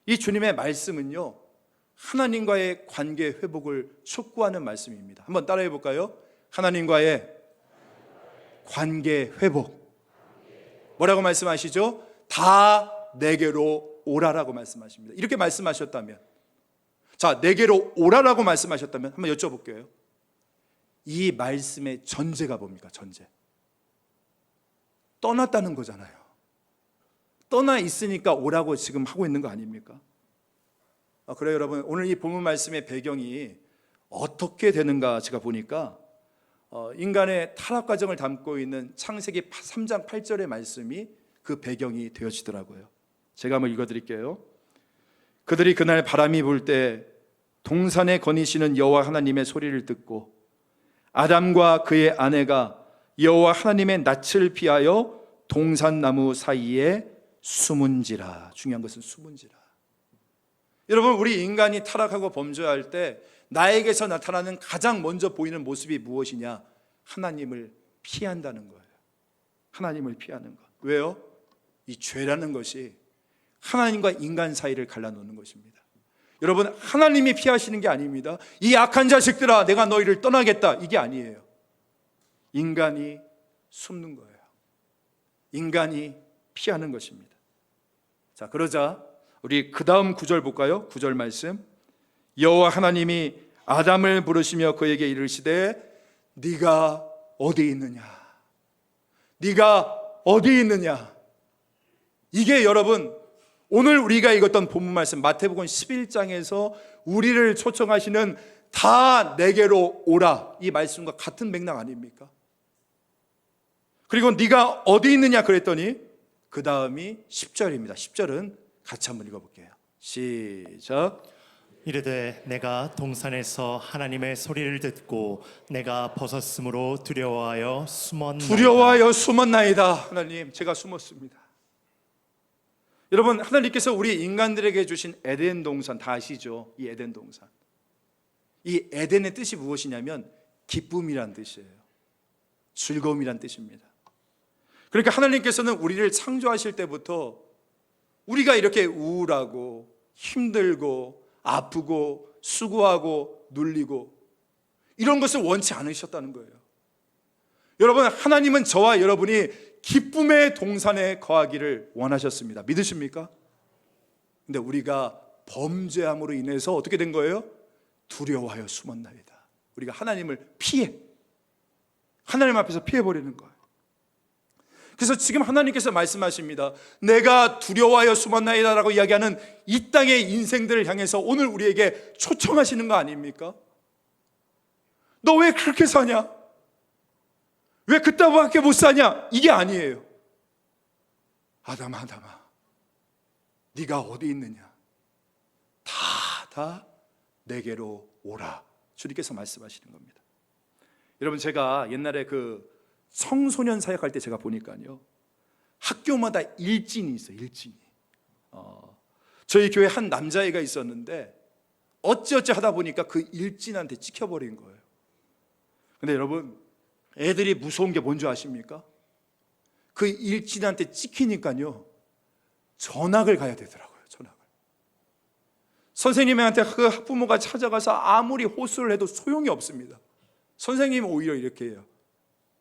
이 주님의 말씀은요, 하나님과의 관계 회복을 촉구하는 말씀입니다. 한번 따라해 볼까요? 하나님과의 관계 회복. 뭐라고 말씀하시죠? 다 내게로 오라라고 말씀하십니다. 이렇게 말씀하셨다면, 자, 내게로 오라라고 말씀하셨다면 한번 여쭤볼게요. 이 말씀의 전제가 뭡니까? 전제. 떠났다는 거잖아요. 떠나 있으니까 오라고 지금 하고 있는 거 아닙니까? 그래요, 여러분. 오늘 이 본문 말씀의 배경이 어떻게 되는가 제가 보니까 인간의 타락 과정을 담고 있는 창세기 3장 8절의 말씀이 그 배경이 되어지더라고요. 제가 한번 읽어드릴게요. 그들이 그날 바람이 불 때 동산에 거니시는 여호와 하나님의 소리를 듣고 아담과 그의 아내가 여호와 하나님의 낯을 피하여 동산나무 사이에 숨은지라. 중요한 것은 숨은지라. 여러분, 우리 인간이 타락하고 범죄할 때 나에게서 나타나는 가장 먼저 보이는 모습이 무엇이냐? 하나님을 피한다는 거예요. 하나님을 피하는 것. 왜요? 이 죄라는 것이 하나님과 인간 사이를 갈라놓는 것입니다. 여러분, 하나님이 피하시는 게 아닙니다. 이 악한 자식들아, 내가 너희를 떠나겠다, 이게 아니에요. 인간이 숨는 거예요. 인간이 피하는 것입니다. 자, 그러자 우리 그 다음 구절 볼까요? 9절 말씀. 여호와 하나님이 아담을 부르시며 그에게 이르시되 네가 어디 있느냐? 네가 어디 있느냐? 이게 여러분, 오늘 우리가 읽었던 본문 말씀 마태복음 11장에서 우리를 초청하시는 다 내게로 오라, 이 말씀과 같은 맥락 아닙니까? 그리고 네가 어디 있느냐 그랬더니 그 다음이 10절입니다. 10절은 같이 한번 읽어볼게요. 시작. 이르되 내가 동산에서 하나님의 소리를 듣고 내가 벗었으므로 두려워하여 숨었나이다. 두려워하여 숨었나이다. 하나님, 제가 숨었습니다. 여러분, 하나님께서 우리 인간들에게 주신 에덴 동산 다 아시죠? 이 에덴 동산. 이 에덴의 뜻이 무엇이냐면 기쁨이란 뜻이에요. 즐거움이란 뜻입니다. 그러니까 하나님께서는 우리를 창조하실 때부터 우리가 이렇게 우울하고 힘들고 아프고 수고하고 눌리고 이런 것을 원치 않으셨다는 거예요. 여러분, 하나님은 저와 여러분이 기쁨의 동산에 거하기를 원하셨습니다. 믿으십니까? 근데 우리가 범죄함으로 인해서 어떻게 된 거예요? 두려워하여 숨었나이다. 우리가 하나님을 하나님 앞에서 피해버리는 거예요. 그래서 지금 하나님께서 말씀하십니다. 내가 두려워하여 숨었나이다 라고 이야기하는 이 땅의 인생들을 향해서 오늘 우리에게 초청하시는 거 아닙니까? 너 왜 그렇게 사냐? 왜 그따위밖에 못 사냐? 이게 아니에요. 아담아, 네가 어디 있느냐? 다 내게로 오라. 주님께서 말씀하시는 겁니다. 여러분, 제가 옛날에 그 청소년 사역할 때 제가 보니까요, 학교마다 일진이 있어요. 일진이. 저희 교회 한 남자애가 있었는데 어찌어찌 하다 보니까 그 일진한테 찍혀버린 거예요. 근데 여러분, 애들이 무서운 게 뭔지 아십니까? 그 일진한테 찍히니까요, 전학을 가야 되더라고요. 전학을. 선생님한테 그 학부모가 찾아가서 아무리 호소를 해도 소용이 없습니다. 선생님은 오히려 이렇게 해요.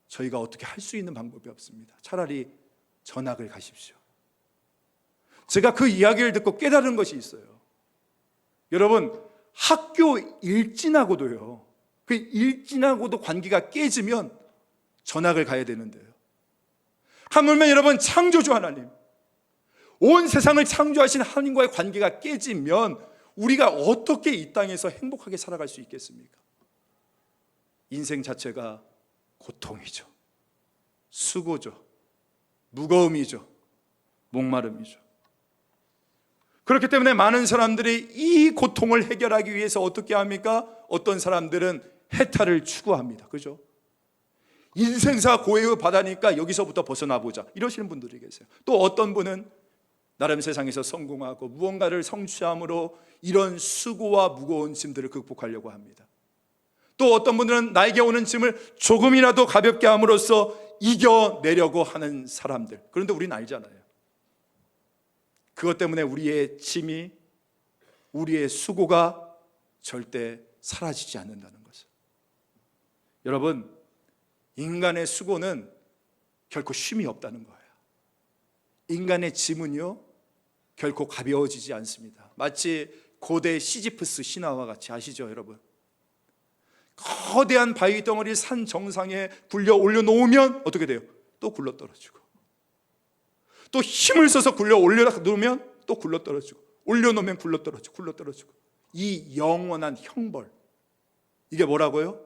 저희가 어떻게 할 수 있는 방법이 없습니다. 차라리 전학을 가십시오. 제가 그 이야기를 듣고 깨달은 것이 있어요. 여러분, 학교 일진하고도요, 그 일진하고도 관계가 깨지면 전학을 가야 되는데요. 하물며 여러분, 창조주 하나님, 온 세상을 창조하신 하나님과의 관계가 깨지면 우리가 어떻게 이 땅에서 행복하게 살아갈 수 있겠습니까? 인생 자체가 고통이죠. 수고죠. 무거움이죠. 목마름이죠. 그렇기 때문에 많은 사람들이 이 고통을 해결하기 위해서 어떻게 합니까? 어떤 사람들은 해탈을 추구합니다. 그죠? 인생사 고해의 바다니까 여기서부터 벗어나 보자, 이러시는 분들이 계세요. 또 어떤 분은 나름 세상에서 성공하고 무언가를 성취함으로 이런 수고와 무거운 짐들을 극복하려고 합니다. 또 어떤 분들은 나에게 오는 짐을 조금이라도 가볍게 함으로써 이겨내려고 하는 사람들. 그런데 우리는 알잖아요. 그것 때문에 우리의 짐이, 우리의 수고가 절대 사라지지 않는다는 것을. 여러분, 인간의 수고는 결코 쉼이 없다는 거예요. 인간의 짐은요, 결코 가벼워지지 않습니다. 마치 고대 시지프스 신화와 같이, 아시죠, 여러분? 거대한 바위 덩어리 산 정상에 굴려 올려놓으면 어떻게 돼요? 또 굴러떨어지고, 또 힘을 써서 굴려 올려놓으면 또 굴러떨어지고, 올려놓으면 굴러떨어지고. 이 영원한 형벌, 이게 뭐라고요?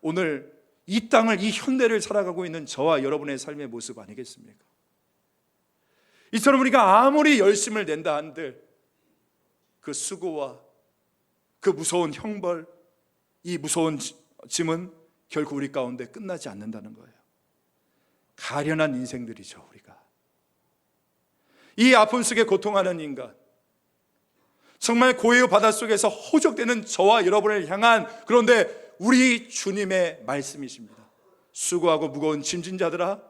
오늘 이 땅을, 이 현대를 살아가고 있는 저와 여러분의 삶의 모습 아니겠습니까? 이처럼 우리가 아무리 열심을 낸다 한들 그 수고와 그 무서운 형벌, 이 무서운 짐은 결국 우리 가운데 끝나지 않는다는 거예요. 가련한 인생들이죠, 우리가. 이 아픔 속에 고통하는 인간, 정말 고해의 바닷속에서 호적되는 저와 여러분을 향한, 그런데 우리 주님의 말씀이십니다. 수고하고 무거운 짐진 자들아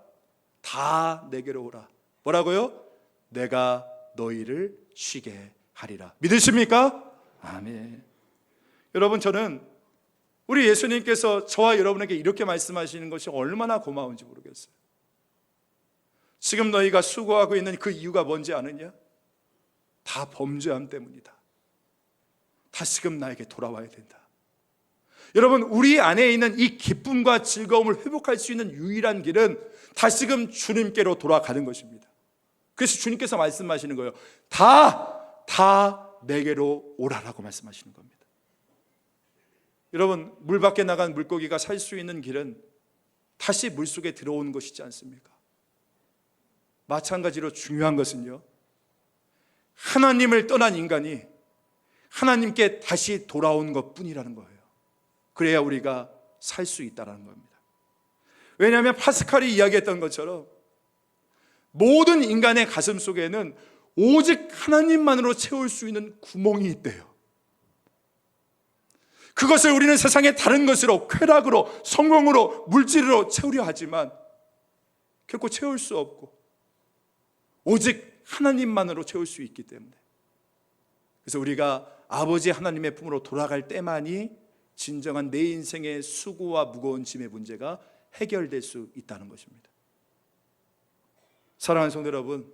다 내게로 오라. 뭐라고요? 내가 너희를 쉬게 하리라. 믿으십니까? 아멘. 여러분, 저는 우리 예수님께서 저와 여러분에게 이렇게 말씀하시는 것이 얼마나 고마운지 모르겠어요. 지금 너희가 수고하고 있는 그 이유가 뭔지 아느냐? 다 범죄함 때문이다. 다시금 나에게 돌아와야 된다. 여러분, 우리 안에 있는 이 기쁨과 즐거움을 회복할 수 있는 유일한 길은 다시금 주님께로 돌아가는 것입니다. 그래서 주님께서 말씀하시는 거예요. 다 내게로 오라라고 말씀하시는 겁니다. 여러분, 물 밖에 나간 물고기가 살 수 있는 길은 다시 물속에 들어오는 것이지 않습니까? 마찬가지로 중요한 것은요, 하나님을 떠난 인간이 하나님께 다시 돌아오는 것뿐이라는 거예요. 그래야 우리가 살 수 있다는 겁니다. 왜냐하면 파스칼이 이야기했던 것처럼 모든 인간의 가슴 속에는 오직 하나님만으로 채울 수 있는 구멍이 있대요. 그것을 우리는 세상의 다른 것으로, 쾌락으로, 성공으로, 물질로 채우려 하지만 결코 채울 수 없고 오직 하나님만으로 채울 수 있기 때문에, 그래서 우리가 아버지 하나님의 품으로 돌아갈 때만이 진정한 내 인생의 수고와 무거운 짐의 문제가 해결될 수 있다는 것입니다. 사랑하는 성도 여러분,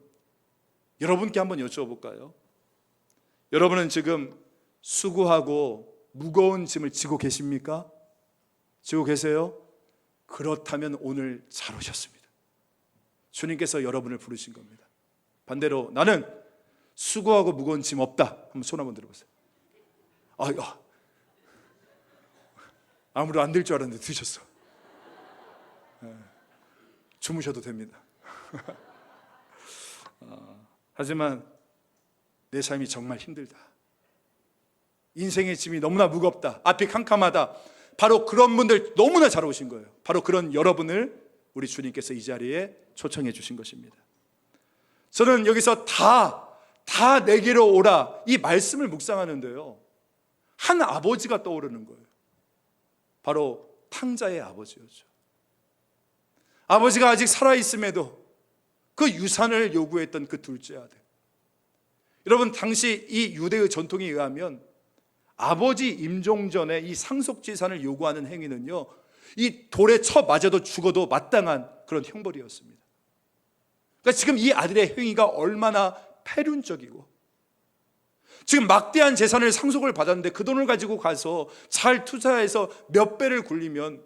여러분께 한번 여쭤볼까요? 여러분은 지금 수고하고 무거운 짐을 지고 계십니까? 지고 계세요? 그렇다면 오늘 잘 오셨습니다. 주님께서 여러분을 부르신 겁니다. 반대로 나는 수고하고 무거운 짐 없다. 한번 손 한번 들어보세요. 아무도 안 될 줄 알았는데 드셨어. 주무셔도 됩니다. 하지만 내 삶이 정말 힘들다, 인생의 짐이 너무나 무겁다, 앞이 캄캄하다, 바로 그런 분들 너무나 잘 오신 거예요. 바로 그런 여러분을 우리 주님께서 이 자리에 초청해 주신 것입니다. 저는 여기서 다 내게로 오라, 이 말씀을 묵상하는데요, 한 아버지가 떠오르는 거예요. 바로 탕자의 아버지였죠. 아버지가 아직 살아있음에도 그 유산을 요구했던 그 둘째 아들. 여러분, 당시 이 유대의 전통에 의하면 아버지 임종 전에 이 상속재산을 요구하는 행위는요, 이 돌에 쳐 맞아도 죽어도 마땅한 그런 형벌이었습니다. 그러니까 지금 이 아들의 행위가 얼마나 패륜적이고, 지금 막대한 재산을 상속을 받았는데 그 돈을 가지고 가서 잘 투자해서 몇 배를 굴리면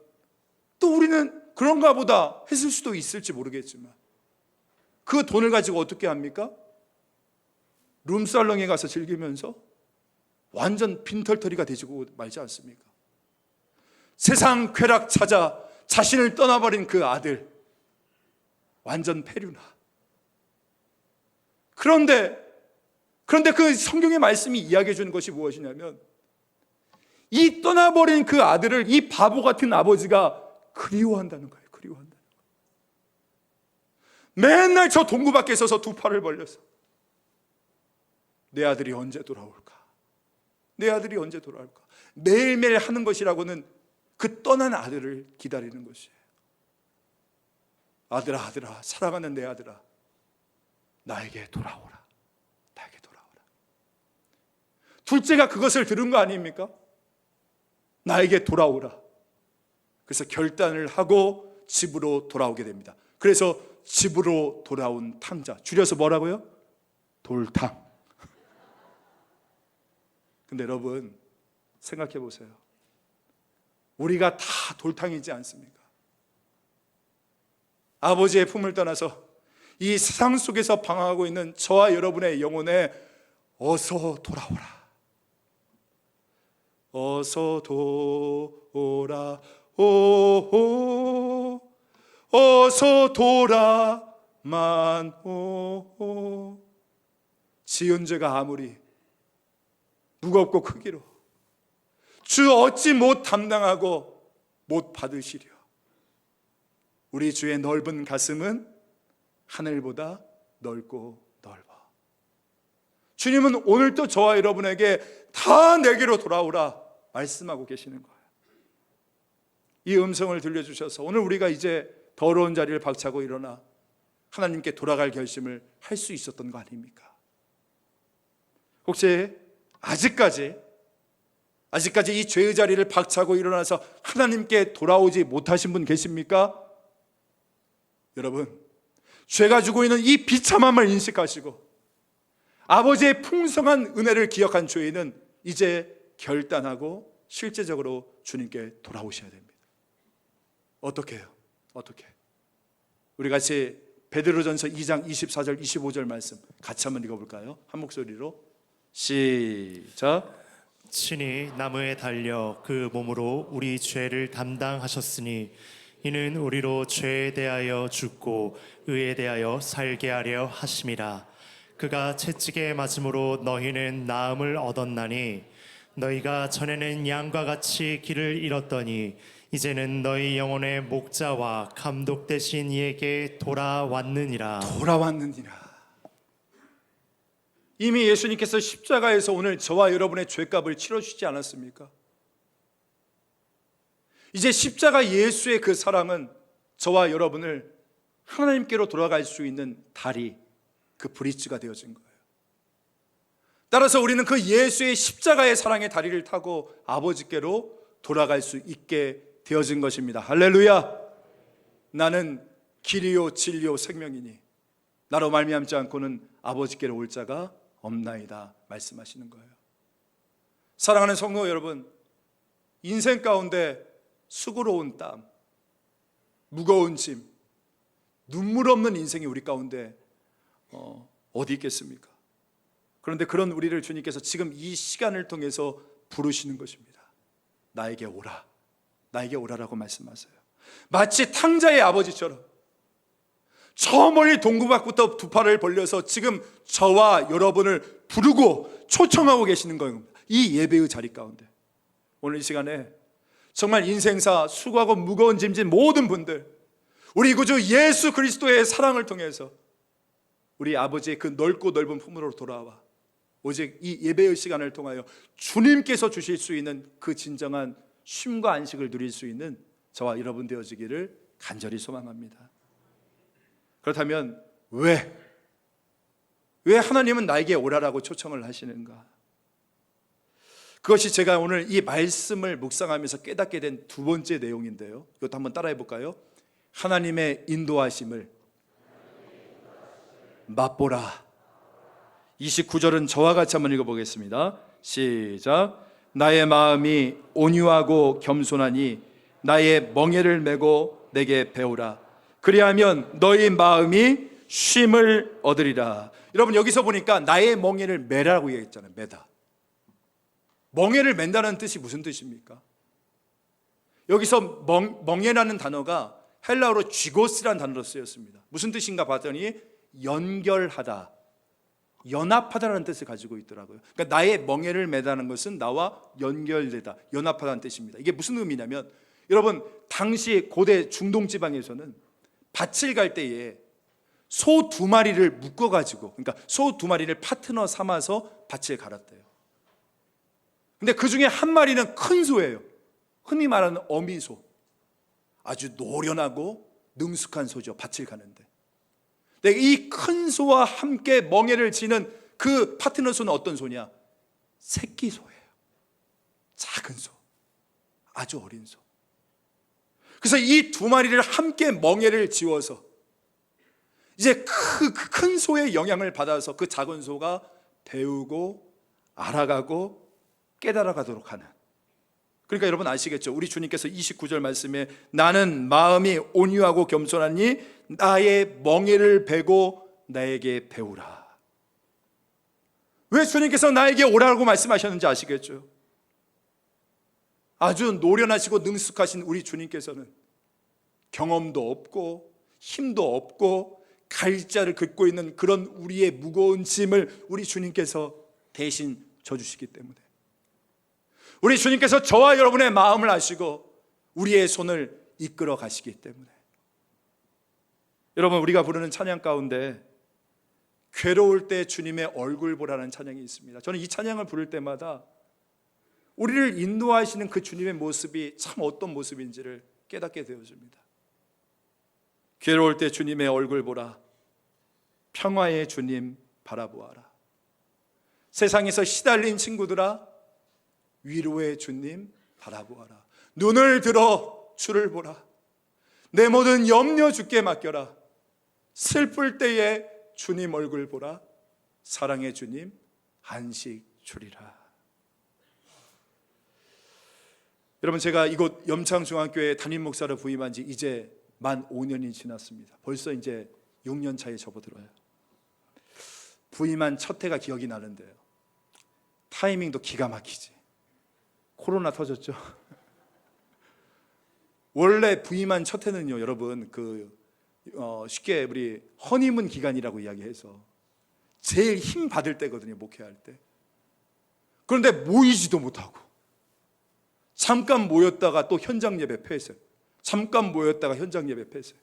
또 우리는 그런가 보다 했을 수도 있을지 모르겠지만, 그 돈을 가지고 어떻게 합니까? 룸살롱에 가서 즐기면서 완전 빈털터리가 되지고 말지 않습니까? 세상 쾌락 찾아 자신을 떠나버린 그 아들, 완전 패륜아. 그런데 그 성경의 말씀이 이야기해 주는 것이 무엇이냐면, 이 떠나버린 그 아들을 이 바보 같은 아버지가 그리워한다는 거예요. 그리워한다는 거예요. 맨날 저 동구 밖에 서서 두 팔을 벌려서 내 아들이 언제 돌아올까? 내 아들이 언제 돌아올까? 매일매일 하는 것이라고는 그 떠난 아들을 기다리는 것이에요. 아들아, 아들아, 사랑하는 내 아들아, 나에게 돌아오라. 나에게 돌아오라. 둘째가 그것을 들은 거 아닙니까? 나에게 돌아오라. 그래서 결단을 하고 집으로 돌아오게 됩니다. 그래서 집으로 돌아온 탕자, 줄여서 뭐라고요? 돌탕. 근데 여러분, 생각해 보세요. 우리가 다 돌탕이지 않습니까? 아버지의 품을 떠나서 이 세상 속에서 방황하고 있는 저와 여러분의 영혼에 어서 돌아오라. 어서 돌아 오, 어서 돌아만 오. 지은 죄가 아무리 무겁고 크기로 주 어찌 못 담당하고 못 받으시려. 우리 주의 넓은 가슴은 하늘보다 넓고 넓어. 주님은 오늘도 저와 여러분에게 다 내게로 돌아오라 말씀하고 계시는 거예요. 이 음성을 들려주셔서 오늘 우리가 이제 더러운 자리를 박차고 일어나 하나님께 돌아갈 결심을 할 수 있었던 거 아닙니까? 혹시 아직까지 이 죄의 자리를 박차고 일어나서 하나님께 돌아오지 못하신 분 계십니까? 여러분, 죄가 주고 있는 이 비참함을 인식하시고 아버지의 풍성한 은혜를 기억한 죄인은 이제 결단하고 실제적으로 주님께 돌아오셔야 됩니다. 어떻게 해요? 어떻게? 우리 같이 베드로전서 2장 24절 25절 말씀 같이 한번 읽어볼까요? 한 목소리로 시작. 친히 나무에 달려 그 몸으로 우리 죄를 담당하셨으니 이는 우리로 죄에 대하여 죽고 의에 대하여 살게 하려 하심이라. 그가 채찍에 맞음으로 너희는 나음을 얻었나니 너희가 전에는 양과 같이 길을 잃었더니 이제는 너희 영혼의 목자와 감독 되신 이에게 돌아왔느니라. 돌아왔느니라. 이미 예수님께서 십자가에서 오늘 저와 여러분의 죄값을 치러주시지 않았습니까? 이제 십자가 예수의 그 사랑은 저와 여러분을 하나님께로 돌아갈 수 있는 다리, 그 브릿지가 되어진 거예요. 따라서 우리는 그 예수의 십자가의 사랑의 다리를 타고 아버지께로 돌아갈 수 있게 되어진 것입니다. 할렐루야. 나는 길이요 진리요 생명이니 나로 말미암지 않고는 아버지께로 올 자가 없나이다 말씀하시는 거예요. 사랑하는 성도 여러분, 인생 가운데 수고로운 땀, 무거운 짐, 눈물 없는 인생이 우리 가운데 어디 있겠습니까? 그런데 그런 우리를 주님께서 지금 이 시간을 통해서 부르시는 것입니다. 나에게 오라, 나에게 오라라고 말씀하세요. 마치 탕자의 아버지처럼 저 멀리 동구박부터 두 팔을 벌려서 지금 저와 여러분을 부르고 초청하고 계시는 거예요. 이 예배의 자리 가운데 오늘 이 시간에 정말 인생사 수고하고 무거운 짐진 모든 분들, 우리 구주 예수 그리스도의 사랑을 통해서 우리 아버지의 그 넓고 넓은 품으로 돌아와 오직 이 예배의 시간을 통하여 주님께서 주실 수 있는 그 진정한 쉼과 안식을 누릴 수 있는 저와 여러분 되어지기를 간절히 소망합니다. 그렇다면 왜 하나님은 나에게 오라라고 초청을 하시는가? 그것이 제가 오늘 이 말씀을 묵상하면서 깨닫게 된 두 번째 내용인데요, 이것도 한번 따라해 볼까요? 하나님의 인도하심을 맛보라. 29절은 저와 같이 한번 읽어보겠습니다. 시작. 나의 마음이 온유하고 겸손하니 나의 멍에를 메고 내게 배우라. 그리하면 너희 마음이 쉼을 얻으리라. 여러분, 여기서 보니까 나의 멍에를 메라고 얘기했잖아요. 메다. 멍에를 맨다는 뜻이 무슨 뜻입니까? 여기서 멍에라는 단어가 헬라어로 쥐고스라는 단어로 쓰였습니다. 무슨 뜻인가 봤더니 연결하다, 연합하다라는 뜻을 가지고 있더라고요. 그러니까 나의 멍에를 매다는 것은 나와 연결되다, 연합하다는 뜻입니다. 이게 무슨 의미냐면, 여러분, 당시 고대 중동 지방에서는 밭을 갈 때에 소 두 마리를 묶어가지고, 그러니까 소 두 마리를 파트너 삼아서 밭을 갈았대요. 근데 그 중에 한 마리는 큰 소예요. 흔히 말하는 어미소. 아주 노련하고 능숙한 소죠, 밭을 가는데. 근데 이 큰 소와 함께 멍에를 지는 그 파트너 소는 어떤 소냐? 새끼 소예요. 작은 소, 아주 어린 소. 그래서 이 두 마리를 함께 멍에를 지워서 이제 그 큰 소의 영향을 받아서 그 작은 소가 배우고 알아가고 깨달아가도록 하는. 그러니까 여러분 아시겠죠? 우리 주님께서 29절 말씀에 나는 마음이 온유하고 겸손하니 나의 멍에를 베고 나에게 배우라. 왜 주님께서 나에게 오라고 말씀하셨는지 아시겠죠? 아주 노련하시고 능숙하신 우리 주님께서는 경험도 없고 힘도 없고 갈자를 긋고 있는 그런 우리의 무거운 짐을 우리 주님께서 대신 져주시기 때문에 우리 주님께서 저와 여러분의 마음을 아시고 우리의 손을 이끌어 가시기 때문에. 여러분, 우리가 부르는 찬양 가운데 괴로울 때 주님의 얼굴 보라는 찬양이 있습니다. 저는 이 찬양을 부를 때마다 우리를 인도하시는 그 주님의 모습이 참 어떤 모습인지를 깨닫게 되어집니다. 괴로울 때 주님의 얼굴 보라. 평화의 주님 바라보아라. 세상에서 시달린 친구들아, 위로의 주님 바라보아라. 눈을 들어 주를 보라. 내 모든 염려 주께 맡겨라. 슬플 때에 주님 얼굴 보라. 사랑의 주님 안식 주리라. 여러분, 제가 이곳 염창중앙교회 담임 목사로 부임한 지 이제 만 5년이 지났습니다. 벌써 이제 6년 차에 접어들어요. 부임한 첫 해가 기억이 나는데요, 타이밍도 기가 막히지. 코로나 터졌죠. 원래 부임한 첫 해는요, 여러분, 쉽게 우리 허니문 기간이라고 이야기해서 제일 힘 받을 때거든요, 목회할 때. 그런데 모이지도 못하고, 잠깐 모였다가 또 현장 예배 폐쇄, 잠깐 모였다가 현장 예배 폐쇄.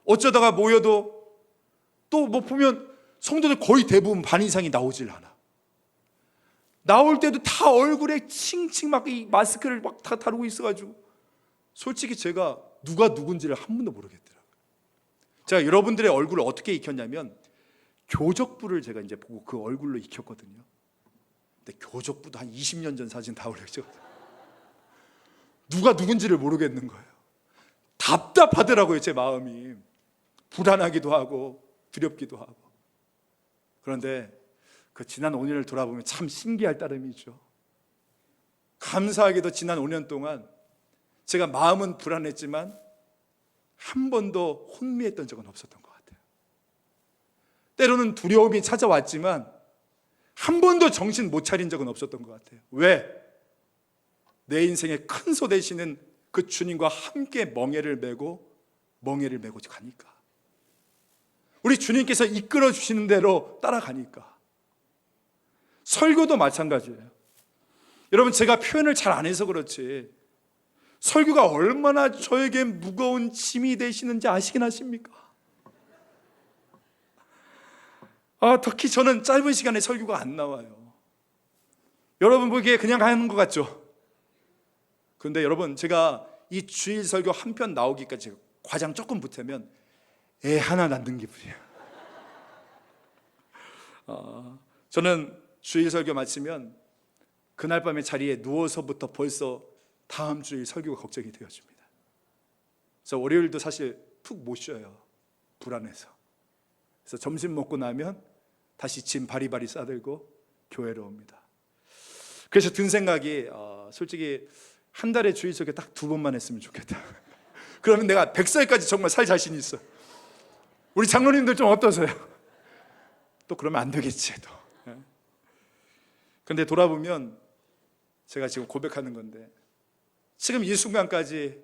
어쩌다가 모여도 또 뭐 보면 성도들 거의 대부분 반 이상이 나오질 않아. 나올 때도 다 얼굴에 칭칭 막 이 마스크를 막 다 다루고 있어가지고 솔직히 제가 누가 누군지를 한 번도 모르겠더라고요. 제가 여러분들의 얼굴을 어떻게 익혔냐면 교적부를 제가 이제 보고 그 얼굴로 익혔거든요. 근데 교적부도 한 20년 전 사진 다 올렸죠. 누가 누군지를 모르겠는 거예요. 답답하더라고요, 제 마음이. 불안하기도 하고 두렵기도 하고. 그런데 그 지난 5년을 돌아보면 참 신기할 따름이죠. 감사하게도 지난 5년 동안 제가 마음은 불안했지만 한 번도 혼미했던 적은 없었던 것 같아요. 때로는 두려움이 찾아왔지만 한 번도 정신 못 차린 적은 없었던 것 같아요. 왜? 내 인생의 큰 소 되시는 그 주님과 함께 멍에를 메고 가니까. 우리 주님께서 이끌어 주시는 대로 따라가니까. 설교도 마찬가지예요. 여러분, 제가 표현을 잘 안 해서 그렇지 설교가 얼마나 저에게 무거운 짐이 되시는지 아시긴 하십니까? 특히 저는 짧은 시간에 설교가 안 나와요. 여러분 보기에 그냥 하는 것 같죠? 그런데 여러분, 제가 이 주일 설교 한 편 나오기까지 과장 조금 보태면 애 하나 낳는 기분이에요. 저는 주일 설교 마치면 그날 밤에 자리에 누워서부터 벌써 다음 주일 설교가 걱정이 되어집니다. 그래서 월요일도 사실 푹 못 쉬어요, 불안해서. 그래서 점심 먹고 나면 다시 짐 바리바리 싸들고 교회로 옵니다. 그래서 든 생각이 솔직히 한 달에 주일 설교 딱 2번만 했으면 좋겠다. 그러면 내가 100살까지 정말 살 자신이 있어. 우리 장로님들 좀 어떠세요? 또 그러면 안 되겠지 또. 근데 돌아보면 제가 지금 고백하는 건데 지금 이 순간까지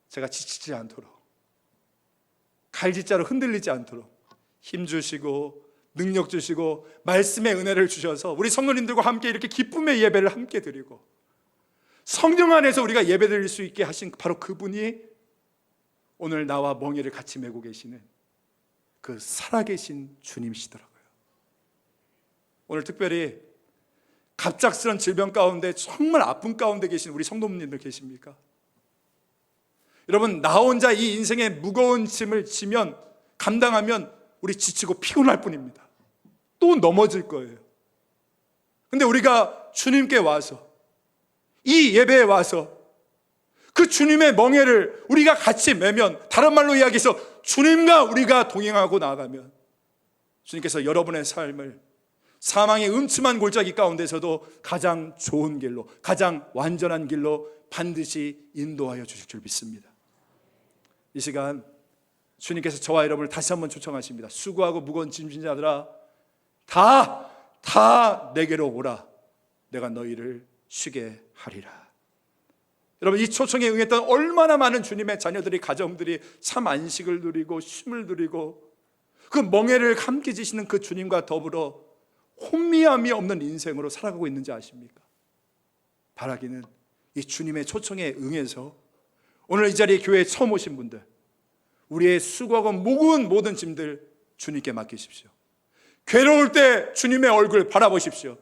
제가 지치지 않도록, 갈짓자로 흔들리지 않도록 힘 주시고 능력 주시고 말씀의 은혜를 주셔서 우리 성도님들과 함께 이렇게 기쁨의 예배를 함께 드리고 성령 안에서 우리가 예배 드릴 수 있게 하신 바로 그분이 오늘 나와 멍에를 같이 메고 계시는 그 살아계신 주님이시더라고요. 오늘 특별히 갑작스런 질병 가운데 정말 아픔 가운데 계신 우리 성도님들 계십니까? 여러분, 나 혼자 이 인생의 무거운 짐을 지면, 감당하면 우리 지치고 피곤할 뿐입니다. 또 넘어질 거예요. 근데 우리가 주님께 와서, 이 예배에 와서 그 주님의 멍에를 우리가 같이 메면, 다른 말로 이야기해서 주님과 우리가 동행하고 나아가면 주님께서 여러분의 삶을 사망의 음침한 골짜기 가운데서도 가장 좋은 길로, 가장 완전한 길로 반드시 인도하여 주실 줄 믿습니다. 이 시간 주님께서 저와 여러분을 다시 한번 초청하십니다. 수고하고 무거운 짐진 자들아, 다 내게로 오라. 내가 너희를 쉬게 하리라. 여러분, 이 초청에 응했던 얼마나 많은 주님의 자녀들이, 가정들이 참 안식을 누리고 쉼을 누리고 그 멍에를 함께 지시는 그 주님과 더불어 혼미함이 없는 인생으로 살아가고 있는지 아십니까? 바라기는 이 주님의 초청에 응해서 오늘 이 자리에 교회에 처음 오신 분들, 우리의 수고하고 무거운 모든 짐들 주님께 맡기십시오. 괴로울 때 주님의 얼굴 바라보십시오.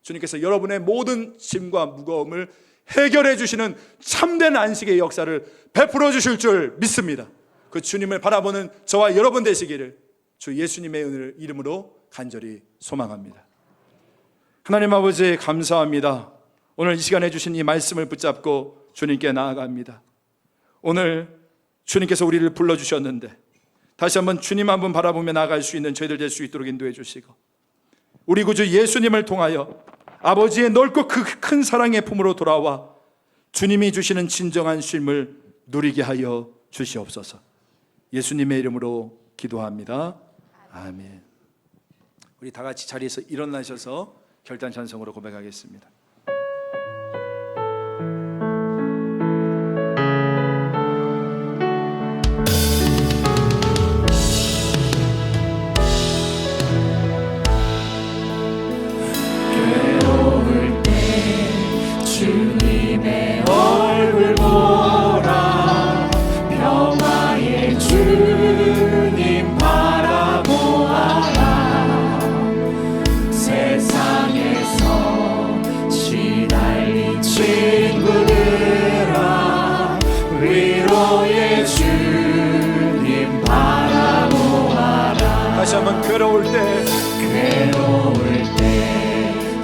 주님께서 여러분의 모든 짐과 무거움을 해결해 주시는 참된 안식의 역사를 베풀어 주실 줄 믿습니다. 그 주님을 바라보는 저와 여러분 되시기를 주 예수님의 이름으로 간절히 소망합니다. 하나님 아버지 감사합니다. 오늘 이 시간에 주신 이 말씀을 붙잡고 주님께 나아갑니다. 오늘 주님께서 우리를 불러주셨는데 다시 한번 주님 한 분 바라보며 나아갈 수 있는 저희들 될 수 있도록 인도해 주시고, 우리 구주 예수님을 통하여 아버지의 넓고 그 큰 사랑의 품으로 돌아와 주님이 주시는 진정한 쉼을 누리게 하여 주시옵소서. 예수님의 이름으로 기도합니다. 아멘. 우리 다 같이 자리에서 일어나셔서 결단 찬송으로 고백하겠습니다. 주님의 얼굴 보라, 평화의 주님 바라보아라. 세상에서 시달린 친구들아, 위로의 주님 바라보아라. 다시 한번 괴로울 때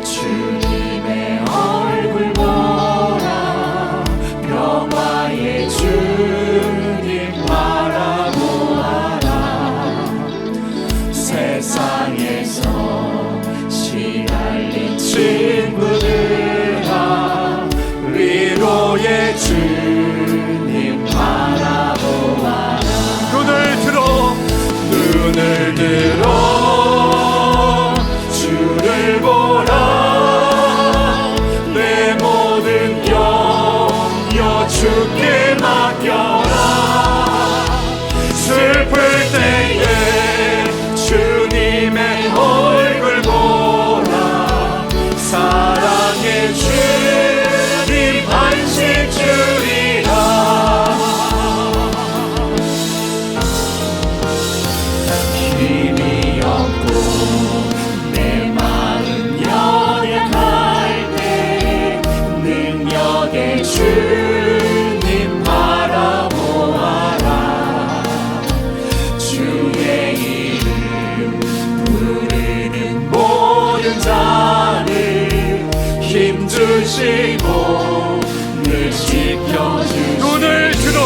주님의 얼굴 보라, 평화의 주님 바라보아라. 세상에서 시달린 친구들아, 위로의 주님 바라보아라. 눈을 들어 주를 보라, 내 모든 염려 주께 맡겨라. 슬플 때에 주님의 얼굴 보라, 사랑의 주님 안식 주리라. 힘이 없고 내 마음 연약할 때 능력의 주님 바라보아라. 주의 이름 부르는 모든 자를 힘주시고 늘 지켜주시니 눈을 들어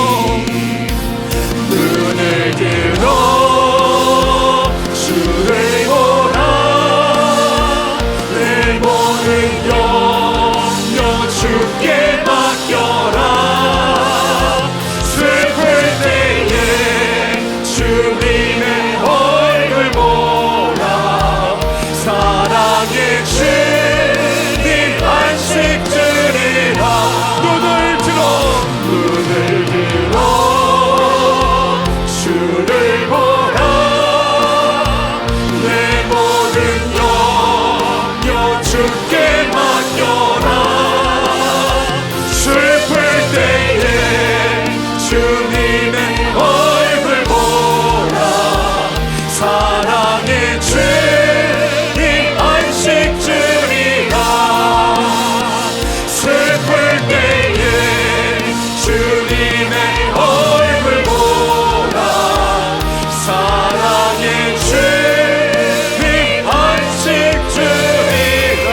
주를 보라, 내 모든 염려 주께 맡겨라. 슬플 때에 주님의 얼굴 보라, 사랑의 주님 안식 주리라. 눈을 들어 주를 보라, 내 모든 염려 주께 맡겨라. 슬플 때에 주님의 얼굴 보라, 사랑의 주님 안식 주리라. 슬플 때에 주님의 얼굴 보라, 사랑의 주님 안식 주리라.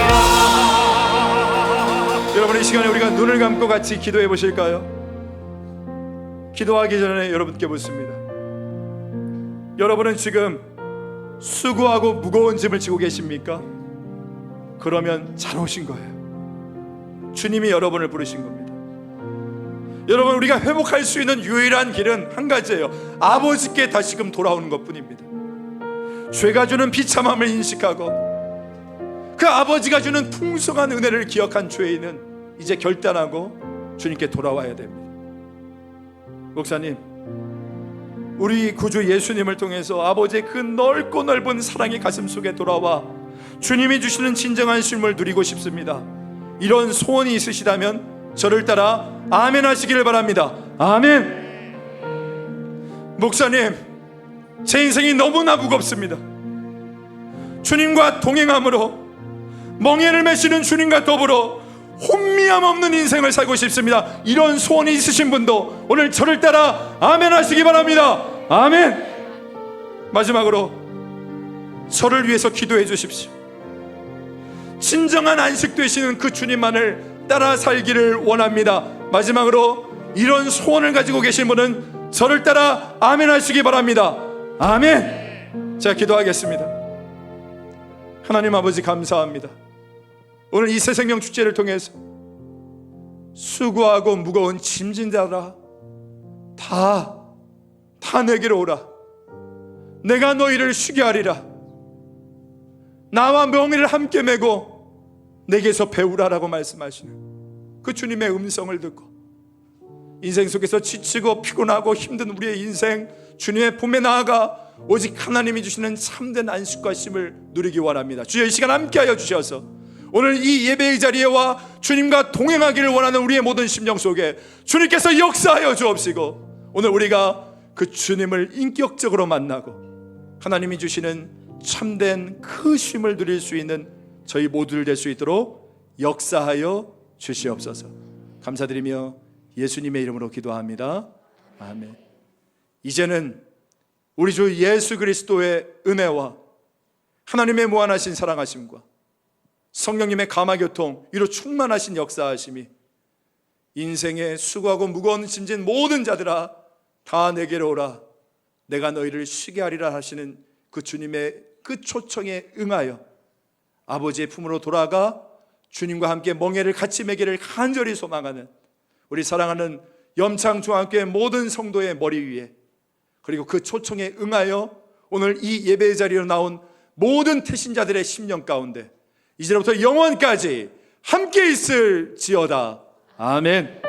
여러분, 이 시간에 우리가 눈을 감고 같이 기도해 보실까요? 기도하기 전에 여러분께 묻습니다. 여러분은 지금 수고하고 무거운 짐을 지고 계십니까? 그러면 잘 오신 거예요. 주님이 여러분을 부르신 겁니다. 여러분, 우리가 회복할 수 있는 유일한 길은 한 가지예요. 아버지께 다시금 돌아오는 것뿐입니다. 죄가 주는 비참함을 인식하고 그 아버지가 주는 풍성한 은혜를 기억한 죄인은 이제 결단하고 주님께 돌아와야 됩니다. 목사님, 우리 구주 예수님을 통해서 아버지의 그 넓고 넓은 사랑의 가슴 속에 돌아와 주님이 주시는 진정한 쉼을 누리고 싶습니다. 이런 소원이 있으시다면 저를 따라 아멘 하시기를 바랍니다. 아멘. 목사님, 제 인생이 너무나 무겁습니다. 주님과 동행함으로 멍에를 메시는 주님과 더불어 혼미함 없는 인생을 살고 싶습니다. 이런 소원이 있으신 분도 오늘 저를 따라 아멘 하시기 바랍니다. 아멘. 마지막으로 저를 위해서 기도해 주십시오. 진정한 안식 되시는 그 주님만을 따라 살기를 원합니다. 마지막으로 이런 소원을 가지고 계신 분은 저를 따라 아멘 하시기 바랍니다. 아멘. 제가 기도하겠습니다. 하나님 아버지, 감사합니다. 오늘 이 새생명 축제를 통해서 수고하고 무거운 짐진 자라 다 내게로 오라. 내가 너희를 쉬게 하리라. 나와 멍에를 함께 메고 내게서 배우라라고 말씀하시는 그 주님의 음성을 듣고 인생 속에서 지치고 피곤하고 힘든 우리의 인생 주님의 품에 나아가 오직 하나님이 주시는 참된 안식과 쉼을 누리기 원합니다. 주여, 이 시간 함께하여 주셔서 오늘 이 예배의 자리에 와 주님과 동행하기를 원하는 우리의 모든 심령 속에 주님께서 역사하여 주옵시고 오늘 우리가 그 주님을 인격적으로 만나고 하나님이 주시는 참된 그 쉼을 누릴 수 있는 저희 모두를 될 수 있도록 역사하여 주시옵소서. 감사드리며 예수님의 이름으로 기도합니다. 아멘. 이제는 우리 주 예수 그리스도의 은혜와 하나님의 무한하신 사랑하심과 성령님의 감화교통 위로 충만하신 역사하심이 인생의 수고하고 무거운 짐진 모든 자들아 다 내게로 오라. 내가 너희를 쉬게 하리라 하시는 그 주님의 그 초청에 응하여 아버지의 품으로 돌아가 주님과 함께 멍에를 같이 매기를 간절히 소망하는 우리 사랑하는 염창중앙교회 모든 성도의 머리 위에, 그리고 그 초청에 응하여 오늘 이 예배의 자리로 나온 모든 태신자들의 심령 가운데 이제부터 영원까지 함께 있을지어다. 아멘.